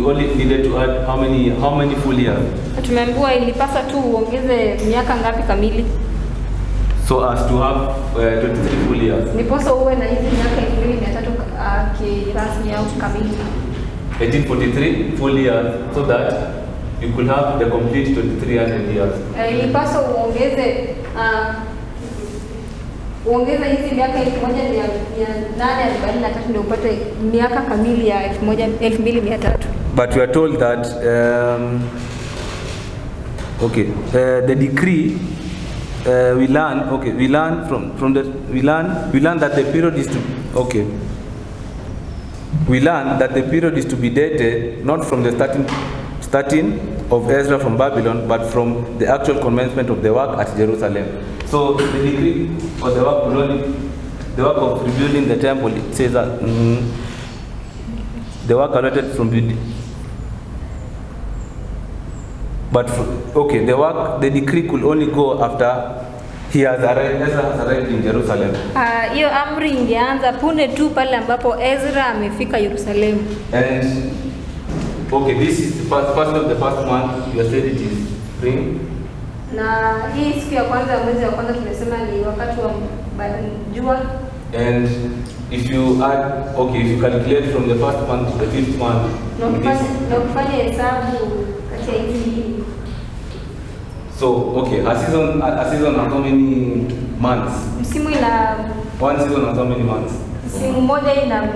only needed to add how many full years? Tumeambiwa ilipasa tu uongeze miaka ngapi kamili? So as to have 23 full years. Niposa uwe na hizi miaka 2300 kirasmi au kamili. 1843 full years, so that you could have the complete 2300 years. Ilipasa uongeze hizi miaka 1843 ndio upate miaka kamili ya 1200. But we are told that the decree we learn that the period is to we learn that the period is to be dated not from the starting of Ezra from Babylon, but from the actual commencement of the work at Jerusalem. So the decree or the work of rebuilding the temple, it says that the work allotted from building. But the decree could only go after Ezra has arrived in Jerusalem. Hiyo amri ingeanza punde tu pale ambapo Ezra amefika Yerusalemu. And this is the first of the first month. You said it is spring. Na hii siku ya kwanza ya mwezi wa kwanza tumesema ni wakati wa jua. And if you calculate from the first month to the fifth month, na kufanya hesabu kati ya hizi mbili. So a season has how many months? Msimu ina one season has how many months? Msimu moja ina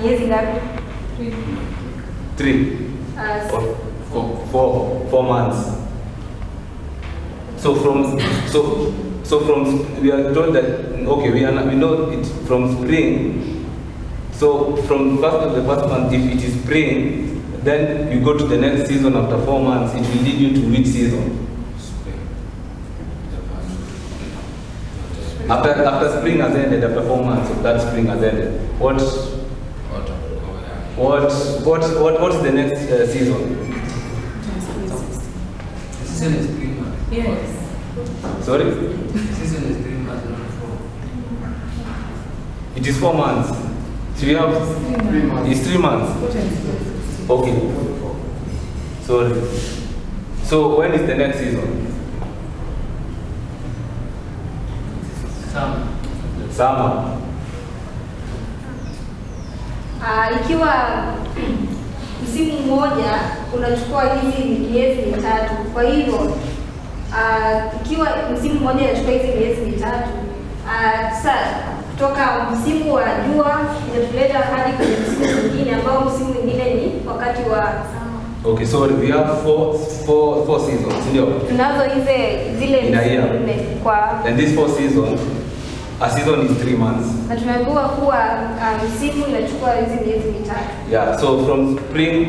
miezi ngapi? 3 or 4 months. So from we are told that we know it from spring. So from first of the first month, if it is spring, then you go to the next season after 4 months. It will lead you to which season? After spring has ended, after 4 months of that spring has ended, what's the next season? The season is 3 months. Yes. Sorry? The season is 3 months, not 4. It is 4 months. So we have 3 months. It's 3 months. Okay. Sorry. So when is the next season? Summer. Ikiwa msimu mmoja unachukua hizi miezi mitatu. Kwa hivyo ikiwa msimu mmoja unachukua hizi miezi mitatu, sasa kutoka msimu wa jua inatuleta hadi kwenye msimu mwingine ambao msimu mwingine ni wakati wa Okay, so we have four seasons, ndio? Tunazo zile nne kwa. And these 4 seasons, a season is 3 months. Na tumeambiwa kuwa msimu inachukua hizi miezi mitatu. Yeah, so from spring,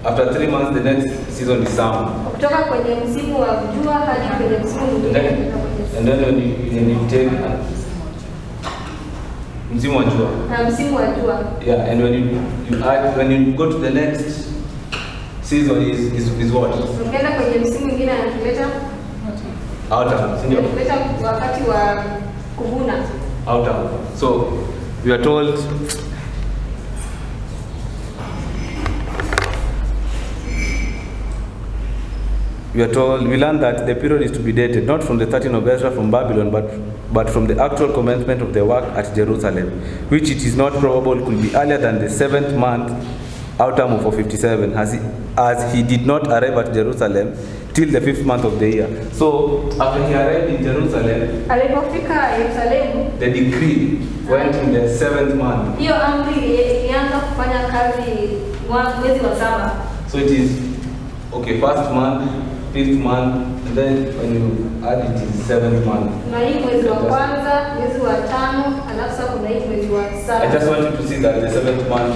after 3 months, the next season is summer. Kutoka kwenye msimu wa jua hadi kwenye msimu mwingine. And then when you take msimu wa jua. Msimu wa jua. Yeah, and when you go to the next season is what? Ukienda kwenye msimu mwingine anatuleta autumn, ndio? Anatuleta wakati wa kuvuna. Autumn. So we are told we learn that the period is to be dated not from the starting of Ezra from Babylon, but from the actual commencement of the work at Jerusalem, which it is not probable could be earlier than the 7th month, autumn of 57, as he did not arrive at Jerusalem till the 5th month of the year. So after he arrived in Jerusalem, alipofika Yerusalemu, the decree went in the 7th month. Hiyo amri ilianza kufanya kazi mwezi wa 7. So it is first month, 5th month, and then when you add it is 7th month. Na hii mwezi wa kwanza, mwezi wa 5, alafu sasa kuna hii mwezi wa 7. I just want you to see that the 7th month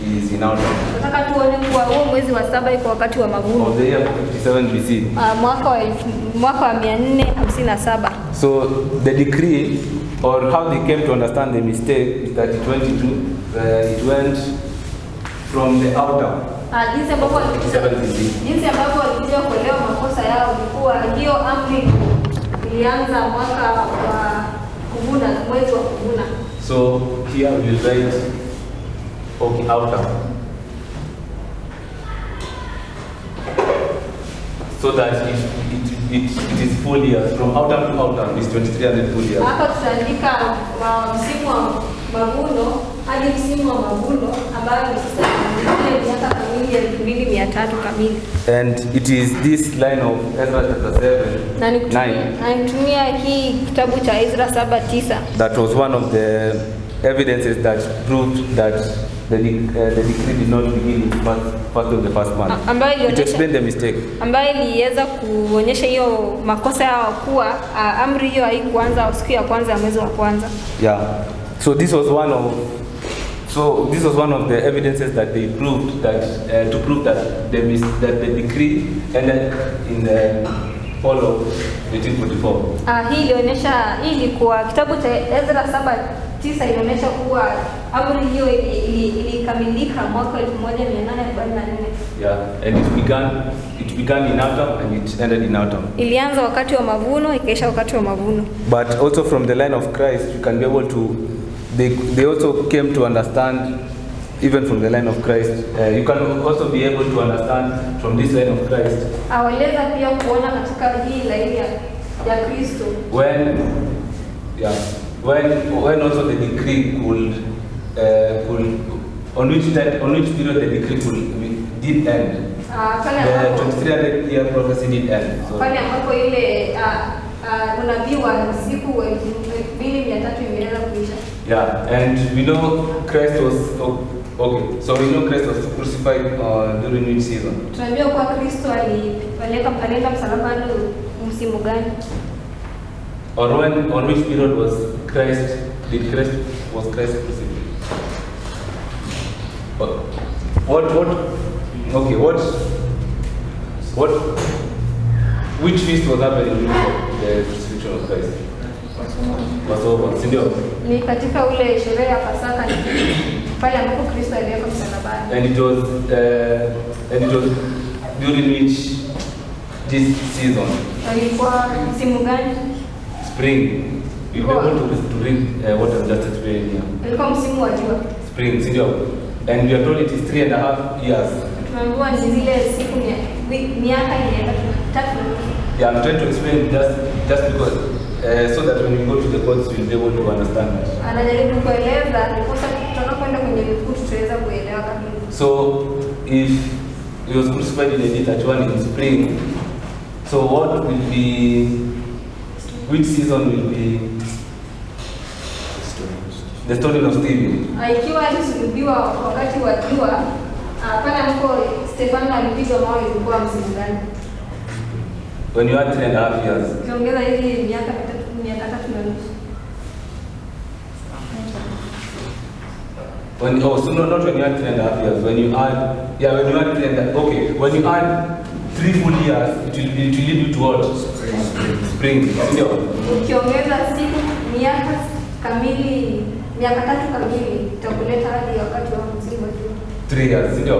is in autumn. Nataka tuone kuwa huo mwezi wa 7 iko wakati wa mavuno. Of the year 57 BC. Mwaka wa 457. So the decree, or how they came to understand the mistake, is that it went from the outer. Jinsi ambavyo walikuja kuelewa makosa yao ilikuwa hiyo amri ilianza mwaka wa kuvuna, mwezi wa kuvuna. So here we will write outer. So that it is full years. From outer to outer is 2300 full years. Hapa tutaandika msimu wa mavuno hadi msimu wa mavuno ambayo ni miaka kamili 2300 kamili. And it is this line of Ezra chapter 7, 9. Nitumia hii kitabu cha Ezra 7:9. That was one of the evidences that proved that the decree did not begin in first of the first month. It explained the mistake. Ambayo iliweza kuonyesha hiyo makosa yao kuwa amri hiyo haikuanza siku ya kwanza ya mwezi wa kwanza. Yeah. So this was one of the evidences that they proved that to prove that the decree ended in the fall of 1844. Hii ilikuwa kitabu cha Ezra 7:9 inaonyesha kuwa amri hiyo ilikamilika mwaka 1844. Yeah, and it began in autumn and it ended in autumn. Ilianza wakati wa mavuno ikaisha wakati wa mavuno. But also from the line of Christ you can be able to they also came to understand even from the line of Christ. You can also be able to understand from this line of Christ. Awaleza pia kuona katika hii laini ya Kristo. When also the decree could on which period the decree did end. The 2300 year prophecy did end. So pale ambapo ile unabii wa siku 2300 imeweza kuisha. Yeah, and we know Christ was okay. So we know Christ was crucified during which season? Tunaambiwa kwa Kristo alienda msalabani msimu gani? Or on which period was Christ crucified? Which feast was happening during the crucifixion of Christ? Passover, sindio? Ni katika ule sherehe ya Pasaka pale ambapo Kristo aliwekwa msalabani. And it was during which this season? Ilikuwa msimu gani? Spring. You'll be able to read what I've just explained here. Ilikuwa msimu wa jua. Spring, sindio? And we are told it is 3.5 years. Tunaambiwa ni zile siku miaka 3. Yeah, I'm trying to explain just because so that when we go to the courts we'll be able to understand. Anajaribu kueleza ndiposa tunapokwenda kwenye vikuu tutaweza kuelewa kabisa. So if he was crucified in AD 31 in spring, so what will be, which season will be the stoning of Stephen? Ikiwa alisulubiwa wakati wa jua, pale ambapo Stefano alipigwa mawe ilikuwa msimu gani? When you had 3.5 years. Ukiongeza hizi miaka 3 na nusu. So not when you had 3.5 years. When you add 3.5. When you add 3 full years, it will lead you to what? Spring. Ukiongeza siku miaka kamili, miaka 3 kamili, itakuleta hadi wakati wa msimu wa jua. 3 years, sindio?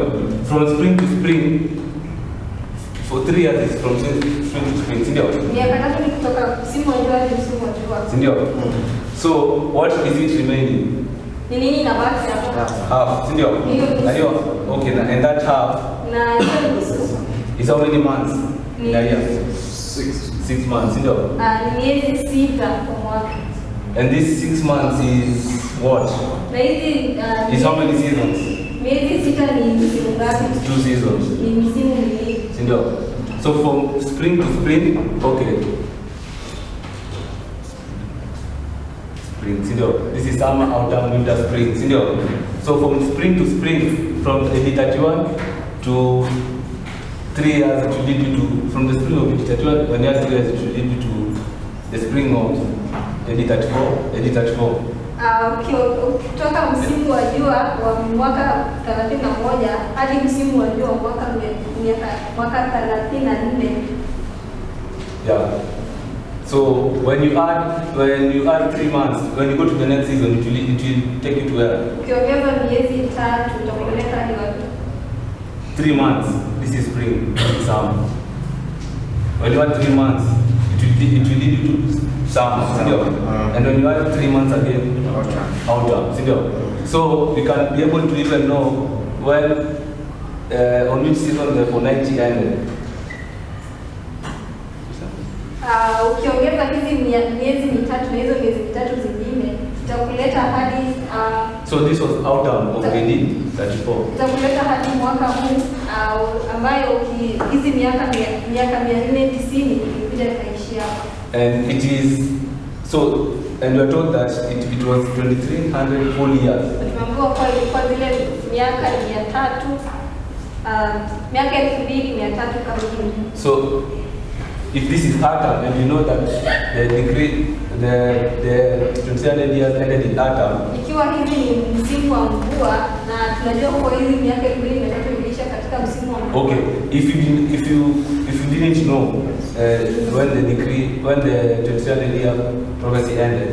From spring to spring. For 3 years is from spring to spring, sindio? Miaka 3 ni kutoka msimu wa jua hadi msimu wa jua. Sindio? So what is it remaining? Ni nini inabaki hapo? Half, sindio? Okay, and that half na hiyo nusu is how many months in a year? 6 months, sindio? Ni miezi 6 kwa mwaka. And this 6 months is what? Na hizi is how many seasons? Miezi 6 ni msimu ngapi? 2 seasons. Ni misimu miwili. Sindio? So from spring to spring, okay. Spring, sindio? This is summer, autumn, winter, spring, sindio? So from spring to spring, from AD 31 to 3 years, it will lead you to, from the spring of AD 31, 1 year, 3 years, it will lead you to the spring of AD 34. Kutoka msimu wa jua wa mwaka 31 hadi msimu wa jua mwaka 34. Yeah. So when you add 3 months, when you go to the next season, it will take you to where? Ukiongeza miezi 3 utakuleta hadi wapi? 3 months, this is spring, summer. When you add 3 months, it will lead you to summer, and when you add 3 months again, autumn. So we can be able to even know when, on which season the 490 ended. Ukiongeza hizi miezi mitatu na hizo miezi mitatu zingine itakuleta hadi so this was autumn of AD 34. Itakuleta hadi mwaka huu ambayo hizi miaka 490 ilikuja ikaishia hapa. And it is so, and we are told that it was 2300 full years. Tumeambiwa kwa zile miaka 2300 kamili. So if this is autumn, and you know that the 2700 years ended in autumn. Ikiwa hivi ni msimu wa mvua na tunajua kwa hizi miaka 2300 imeisha katika msimu wa mvua. Okay, if you didn't know when the 2700 year prophecy ended,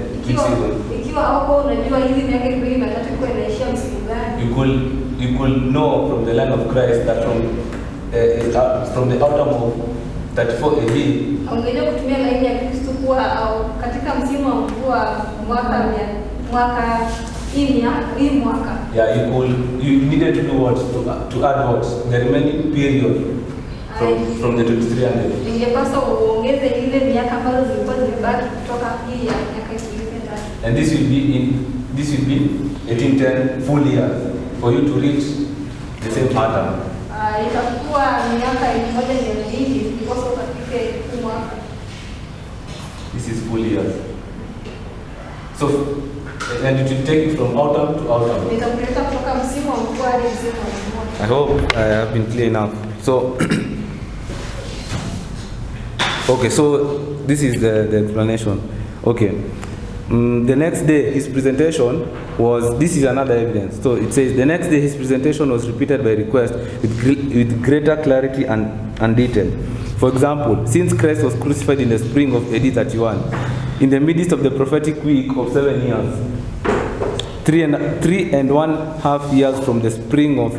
ikiwa hapo unajua hizi miaka 2300 ilikuwa inaishia msimu gani, you could know from the land of Christ that from the autumn of 34 AD. Ungejua kutumia laini ya Kristo kuwa au katika msimu wa mvua mwaka hii mwaka. Yeah, you needed to do what to add what the remaining period from the 2300. Ingepaswa uongeze ile miaka ambazo zilikuwa zimebaki kutoka hii ya miaka 2300. And this will be 1810 full years for you to reach the same pattern. Itakuwa miaka 1200 ndipo ukafike mwaka. This is full years. So, and it will take it from autumn to autumn. Itakuleta kutoka msimu wa mvua hadi msimu wa mvua. I hope I have been clear enough. So, okay, so this is the explanation. Okay. The next day his presentation was, this is another evidence. So it says the next day his presentation was repeated by request with greater clarity and detail. For example, since Christ was crucified in the spring of AD 31, in the midst of the prophetic week of 7 years, 3.5 years from the spring of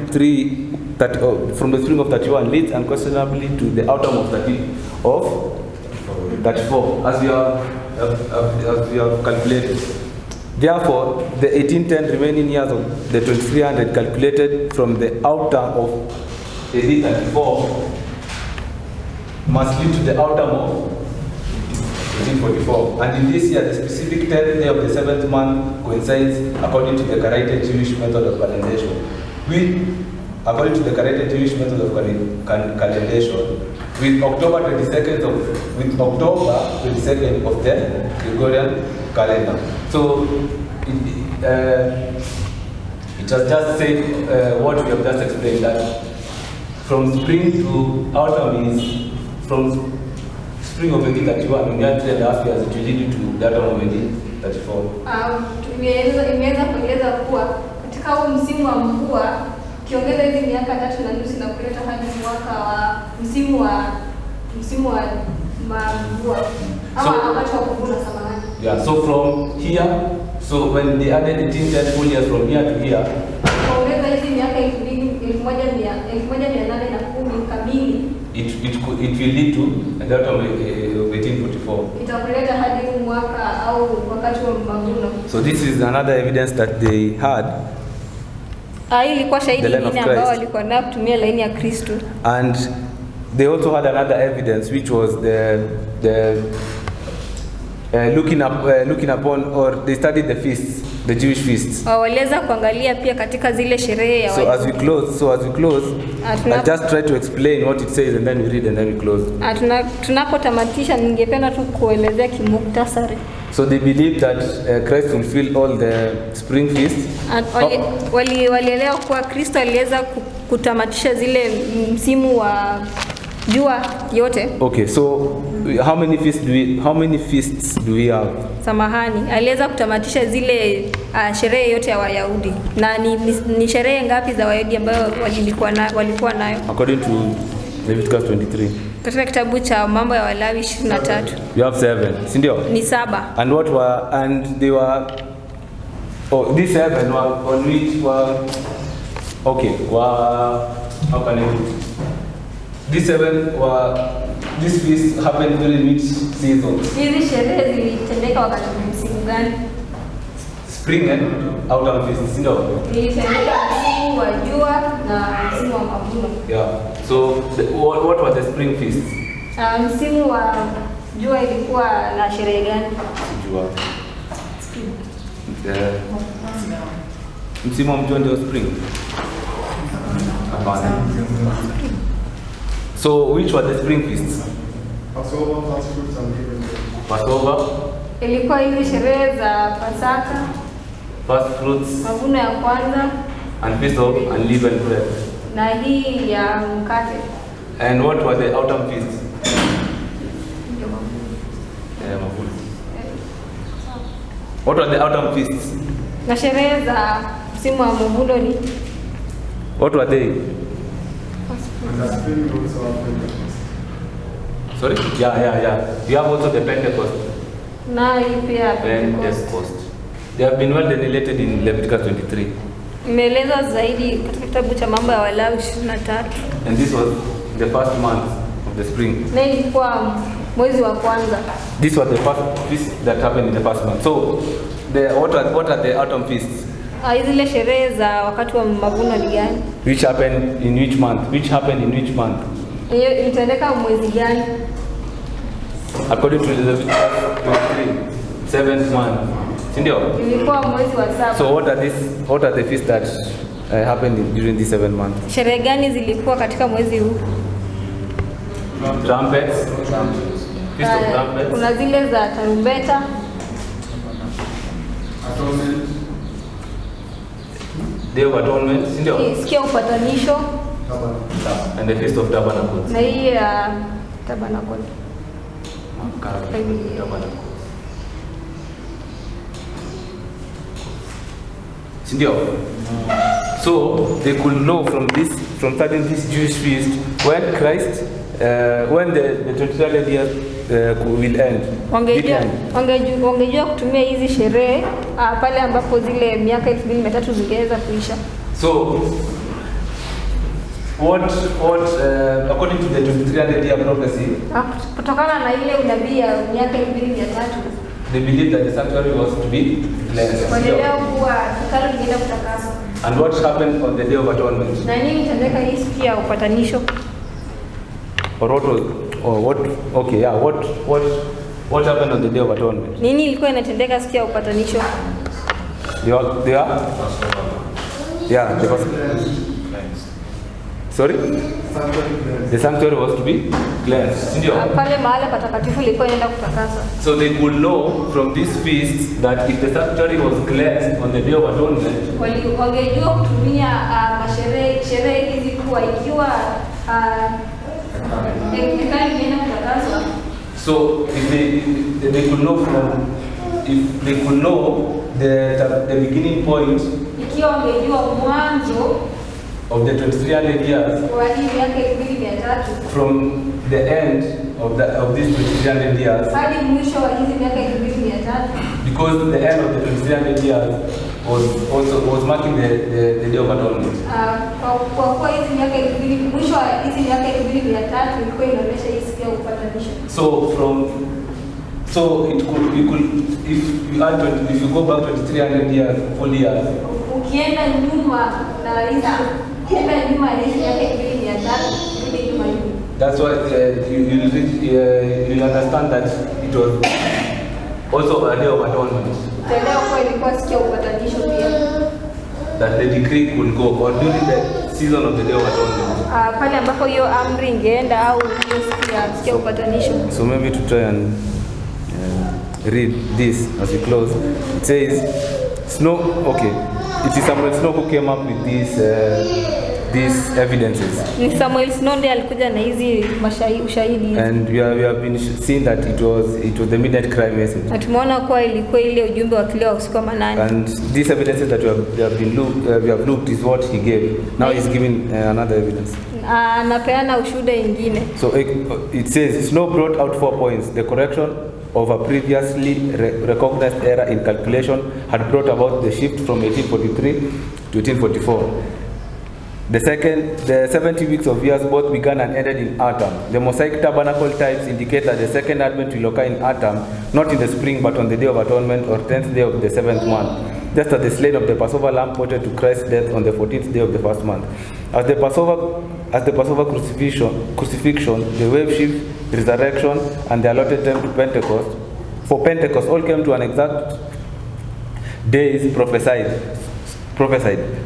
31 leads unquestionably to the autumn of 34, as we have calculated. Therefore, the 1810 remaining years of the 2300 calculated from the autumn of AD 34 must lead to the autumn of 1844. And in this year, the specific 10th day of the 7th month coincides according to the corrected Jewish method of calendation. According to the corrected Jewish method of calendation, with October 22nd of the Gregorian calendar. So it has just said what we have just explained, that from spring to autumn is from spring of 1831, in that 3.5 years, it will lead you to the autumn of 1834. Imeweza kueleza kuwa katika huu msimu wa mvua ukiongeza hizi miaka 3.5 na kuleta hadi mwaka wa msimu wa mvua ama wakati wa kuvuna samahani. Yeah, so from here, so when they added 1810 full years from here to here, kuongeza hizi miaka 1810 kamili, it will lead to the autumn of 1844. Itakuleta hadi mwaka au wakati wa mavuno. So this is another evidence that they had. Hii ilikuwa shahidi nyingine ambao walikuwa nao kutumia laini ya Kristo. And they also had another evidence, which was the looking upon, or they studied the feasts, the Jewish feasts. Waliweza kuangalia pia katika zile sherehe ya So as we close, I'll just try to explain what it says and then we read and then we close. Tunapotamatisha ningependa tu kuelezea kimuktasari. So they believe that Christ fulfilled all the spring feasts. Walielewa kuwa Kristo aliweza kutamatisha zile msimu wa jua yote. Okay, so how many feasts do we have? Samahani, aliweza kutamatisha zile sherehe yote ya Wayahudi. Na ni sherehe ngapi za Wayahudi ambayo walikuwa nayo? According to Leviticus 23. Katika kitabu cha mambo ya Walawi 23. You have 7, si ndio? Ni 7. And they were, these 7 were on which were, okay, How can you do? This feast happened during which season? Hizi sherehe zilitendeka wakati msimu gani? Spring and autumn feast, no? Ilitendeka msimu wa jua na msimu wa mavuno. Yeah. So what was the spring feast? Msimu wa jua ilikuwa na sherehe gani? Jua. Msimu wa mjua ndio spring. Hapana. So which were the spring feasts? Passover, first fruits and unleavened bread. Passover, Ilikuwa hizi sherehe za Pasaka, first fruits, mavuno ya kwanza and feast of unleavened bread. na hii ya mkate. And what were the autumn feasts? Mavuno. What were the autumn feasts? Na sherehe za msimu wa mavuno ni What were they? And the spring also have Pentecost. Sorry? Yeah. You have also the Pentecost. na hii pia Pentecost. Pentecost. They have been well delineated in Leviticus 23. Imeelezwa zaidi katika kitabu cha mambo ya Walawi 23. And this was the first month of the spring. Na ilikuwa mwezi wa kwanza. These were the first feasts that happened in the first month. So, what are the autumn feasts? Zile sherehe za wakati wa mavuno ni gani? Which happened in which month? Which happened in which month? Hiyo itendeka mwezi gani? According to Leviticus 23, 7th month. Sindio? Ilikuwa mwezi wa saba. So what are the feasts that happened during the 7th month? Sherehe gani zilikuwa katika mwezi huu? Trumpets. Feast of trumpets. Kuna zile za tarumbeta, Atonement. Day of Atonement. Sindio? sikia upatanisho Tabernacle. And the Feast of Tabernacles. na hii ya tabernacle. Tabernacles. Sindio? So they could know from studying this Jewish feast when Christ, when the 23rd year will end. Wangejua kutumia hizi sherehe pale ambapo zile miaka 2300 zingeweza kuisha. So what according to the 2300 year prophecy, Kutokana na ile unabii ya miaka 2300 they believed that the sanctuary was to be cleansed. walielewa kuwa hekalu lingeenda kutakaswa. And what happened on the Day of Atonement? Na nini itendeka hii siku ya upatanisho? Or what happened on the Day of Atonement? Nini ilikuwa inatendeka siku ya upatanisho? They are? Yeah, the first. Sorry? The sanctuary was to be cleansed. Sindio? Pale mahali patakatifu ilikuwa inaenda kutakaswa. So they could know from this feast that if the sanctuary was cleansed on the Day of Atonement, Wangejua kutumia sherehe hizi kuwa ikiwa hekalu inaenda kutakaswa. so if they could know the beginning point Ikiwa wangejua mwanzo of the 2300 years wa hii miaka 2300 from the end of these 2300 years, hadi mwisho wa hizi miaka 2300, because the end of the 2300 years was marking the Day of Atonement. kwa kuwa hizi miaka 2000 mwisho wa hizi miaka 2300 ilikuwa inaonyesha hii siku ya upatanisho. So if you go back 2300 years, full years, Ukienda nyuma na hizi hizi miaka 2300 rudi nyuma hivi. that's why you'll understand that it was also a Day of Atonement, Utaelewa kuwa ilikuwa siku ya upatanisho pia. that the decree could go, or during the season of the Day of Atonement. Pale ambapo hiyo amri ingeenda au hiyo siku ya upatanisho. So maybe to try and read this as we close. It says, it is Samuel Snow who came up with these evidences. Ni Samuel Snow ndiye alikuja na hizi ushahidi. And we have been seeing that it was the midnight cry message. Na tumeona kuwa ilikuwa ile ujumbe wa kilio usiku wa manane. And these evidences that we have looked is what he gave. Now he's giving another evidence. Anapeana ushuhuda ingine. So it says, Snow brought out 4 points. The correction of a previously recognized error in calculation had brought about the shift from 1843 to 1844. The 70 weeks of years both began and ended in autumn. The Mosaic tabernacle types indicate that the second advent will occur in autumn, not in the spring, but on the Day of Atonement or 10th day of the 7th month, just as the slaying of the Passover lamb pointed to Christ's death on the 14th day of the first month. As the Passover crucifixion, the wave sheaf, resurrection, and the allotted time to Pentecost, for Pentecost all came to an exact days prophesied.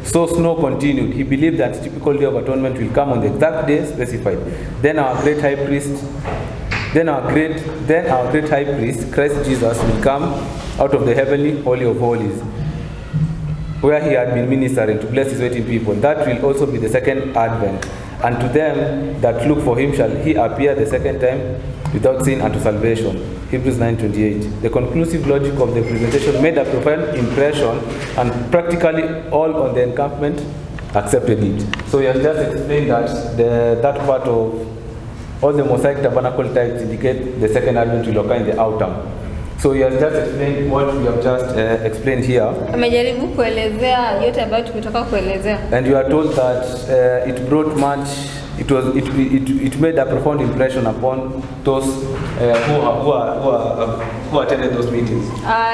So snow continued. He believed that typical Day of Atonement will come on the exact day specified. Then our great high priest, Christ Jesus, will come out of the heavenly holy of holies, where he had been ministering to bless his waiting people. That will also be the second advent. And to them that look for him shall he appear the second time without sin unto salvation. Hebrews 9:28. The conclusive logic of the presentation made a profound impression, and practically all on the encampment accepted it. So he has just explained that that part of all the Mosaic tabernacle types indicate the second advent will occur in the autumn. So he has just explained what we have just explained here. Amejaribu kuelezea yote ambayo tumetoka kuelezea. And you are told that it brought much. It made a profound impression upon those who attended those meetings.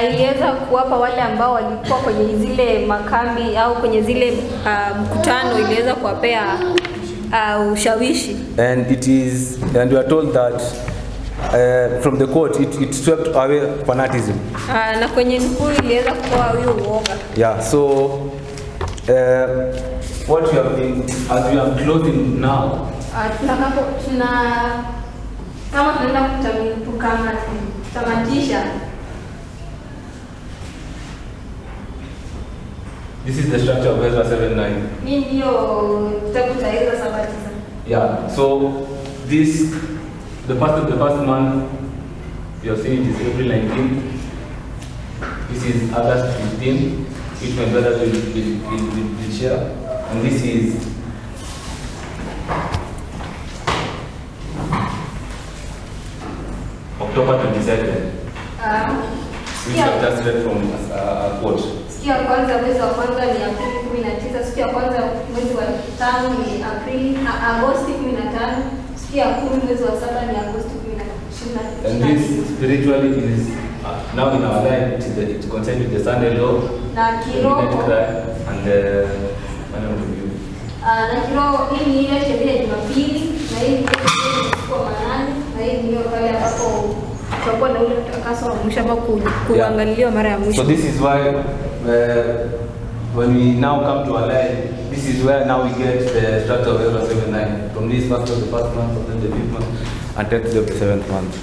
Iliweza kuwapa wale ambao walikuwa kwenye zile makambi au kwenye zile mkutano, iliweza kuwapea ushawishi. And we are told that from the quote it swept away fanatism. Na kwenye nukuu iliweza kutoa huyo uoga. Yeah, so what you have been, as we are closing now, kama tunaenda kutamatisha, this is the structure of Ezra 7:9. Hii ndio kitabu cha Ezra 7:9. Yeah, so this, the first month, you have seen it is April 19. This is August 15, which my brother will share. And this is October 22nd. Which I just read from a quote. Siku ya kwanza mwezi wa kwanza ni Aprili 19, siku ya kwanza mwezi wa 5 ni Agosti 15, siku ya 10 mwezi wa 7 ni Agosti 20. And this spiritually is now in our life, it contains with the Sunday law, na kiroho and the na kiroho hii ni ile sheria ya Jumapili, na hii ni kwa manani, na hii ndio pale ambapo tutakuwa na ule utakaso wa mwisho ambao kuangaliwa mara ya mwisho. So this is why when we now come to our life, this is where now we get the structure of Ezra 7:9. From this first of the first month, then the 5th month, and 10th day of the 7th month.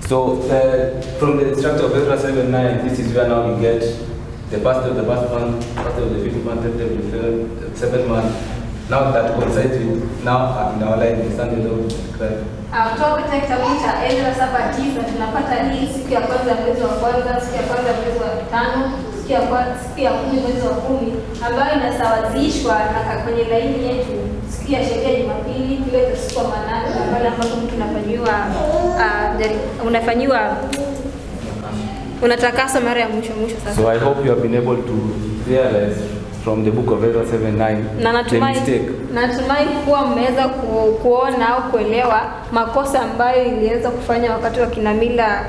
So from the structure of Ezra 7:9, this is where now we get the first of the first month, first of the 5th month, 10th of the 7th month. Now that coincides with now in our life, the Sunday law Christ. Kutoka katika kitabu cha Ezra 7:9 tunapata hii siku ya kwanza mwezi wa kwanza, siku ya kwanza mwezi wa 5, siku ya 10 mwezi wa 10, ambayo inasawazishwa na kwenye laini yetu siku ya sheria ya Jumapili, ile siku ya manane, pale ambapo mtu unatakaswa mara ya mwisho sasa. So I hope you have been able to realize from the book of Ezra 7:9 the mistake. Natumai kuwa mmeweza kuona au kuelewa makosa ambayo iliweza kufanya wakati wa kinamila,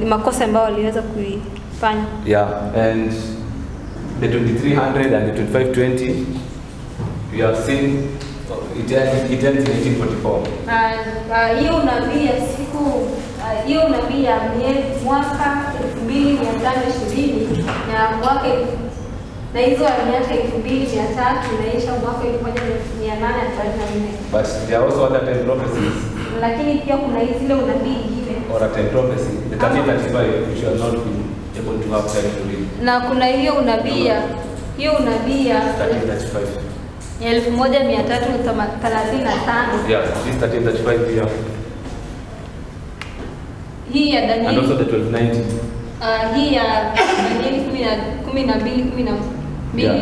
makosa ambayo waliweza kuifanya. Yeah, and the 2300 and the 2520 we have seen it ends in 1844. Hiyo unabii ya hiyo unabii ya mwaka 2520 na mwaka na hizo miaka 2300 inaisha mwaka 1834. But there are also other time prophecies. Lakini pia kuna zile unabii nyingine. Or a time prophecy, the 1335, which you are not able to have time to read. Na kuna hiyo unabii ya 1335. 1335. Yeah, this 1335 here. Hii ya Daniel. And also the 1290. Hii ya Daniel 12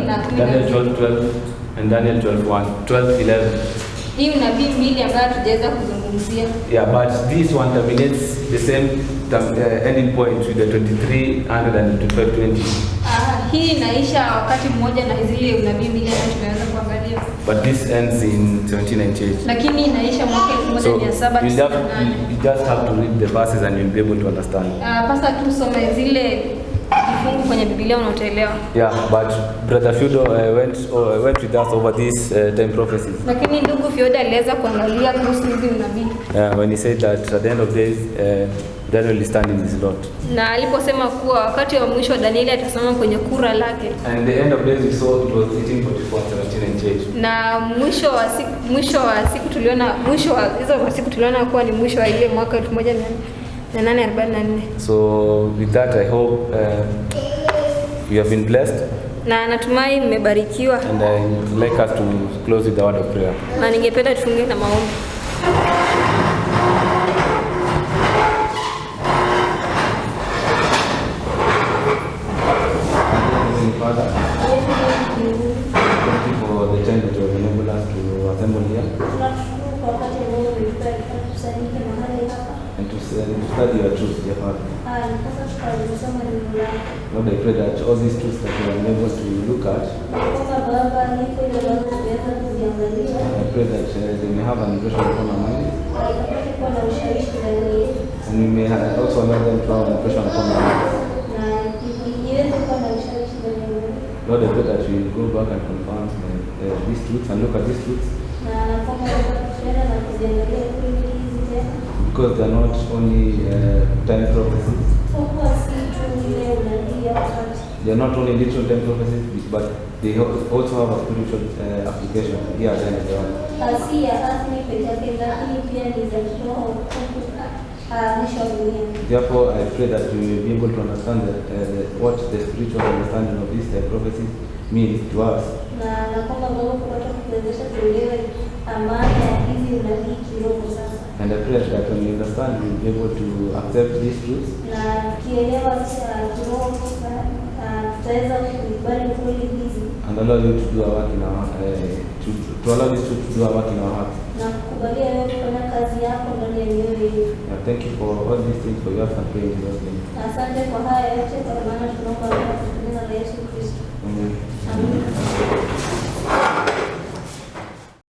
na 12. Daniel 12:12 and Daniel 12:11. Hii unabii mbili ambayo tujaweza kuzungumzia. Yeah, but this one terminates the same ending point with the 2300 and 2520. hii inaisha wakati mmoja na zile unabii mbili ambazo tumeweza kuangalia. But this ends in 1798. Lakini inaisha mwaka 1798. You just have to read the verses and you'll be able to understand. Pasa tu soma zile vifungu kwenye Biblia unaoelewa. Yeah, but Brother Fido went with us over these time prophecies. Lakini ndugu Fido aliweza kuangalia kuhusu hizi unabii. Yeah, when he said that at the end of days Daniel is standing in his lot. Na aliposema kuwa wakati wa mwisho Danieli atasimama kwenye kura lake. And the end of days we saw it was 1844 1798. Na mwisho wa siku tuliona hizo siku tuliona kuwa ni mwisho wa ile mwaka 1844. So with that I hope you have been blessed. Na natumai mmebarikiwa. And I would like us to close with the word of prayer. Na ningependa tufunge na maombi. Father, thank you for the time that you have enabled us to assemble here and to study your truth, dear Father. Lord, I pray that all these truths that you are able to look at, I pray that they may have an impression upon our mind, and we may also allow them to have an impression upon our lives. Lord, I pray that we will go back and confirm these truths and look at these truths, because they are not only time prophecies. They are not only literal time prophecies, but they also have a spiritual application here at the end of the world. Therefore, I pray that we will be able to understand what the spiritual understanding of these prophecies means to us. And I pray that when we understand, we will be able to accept these truths. And allow you to do our work in our to allow this truth to do our work in our hearts. Thank you for all these things for your and praying in your name.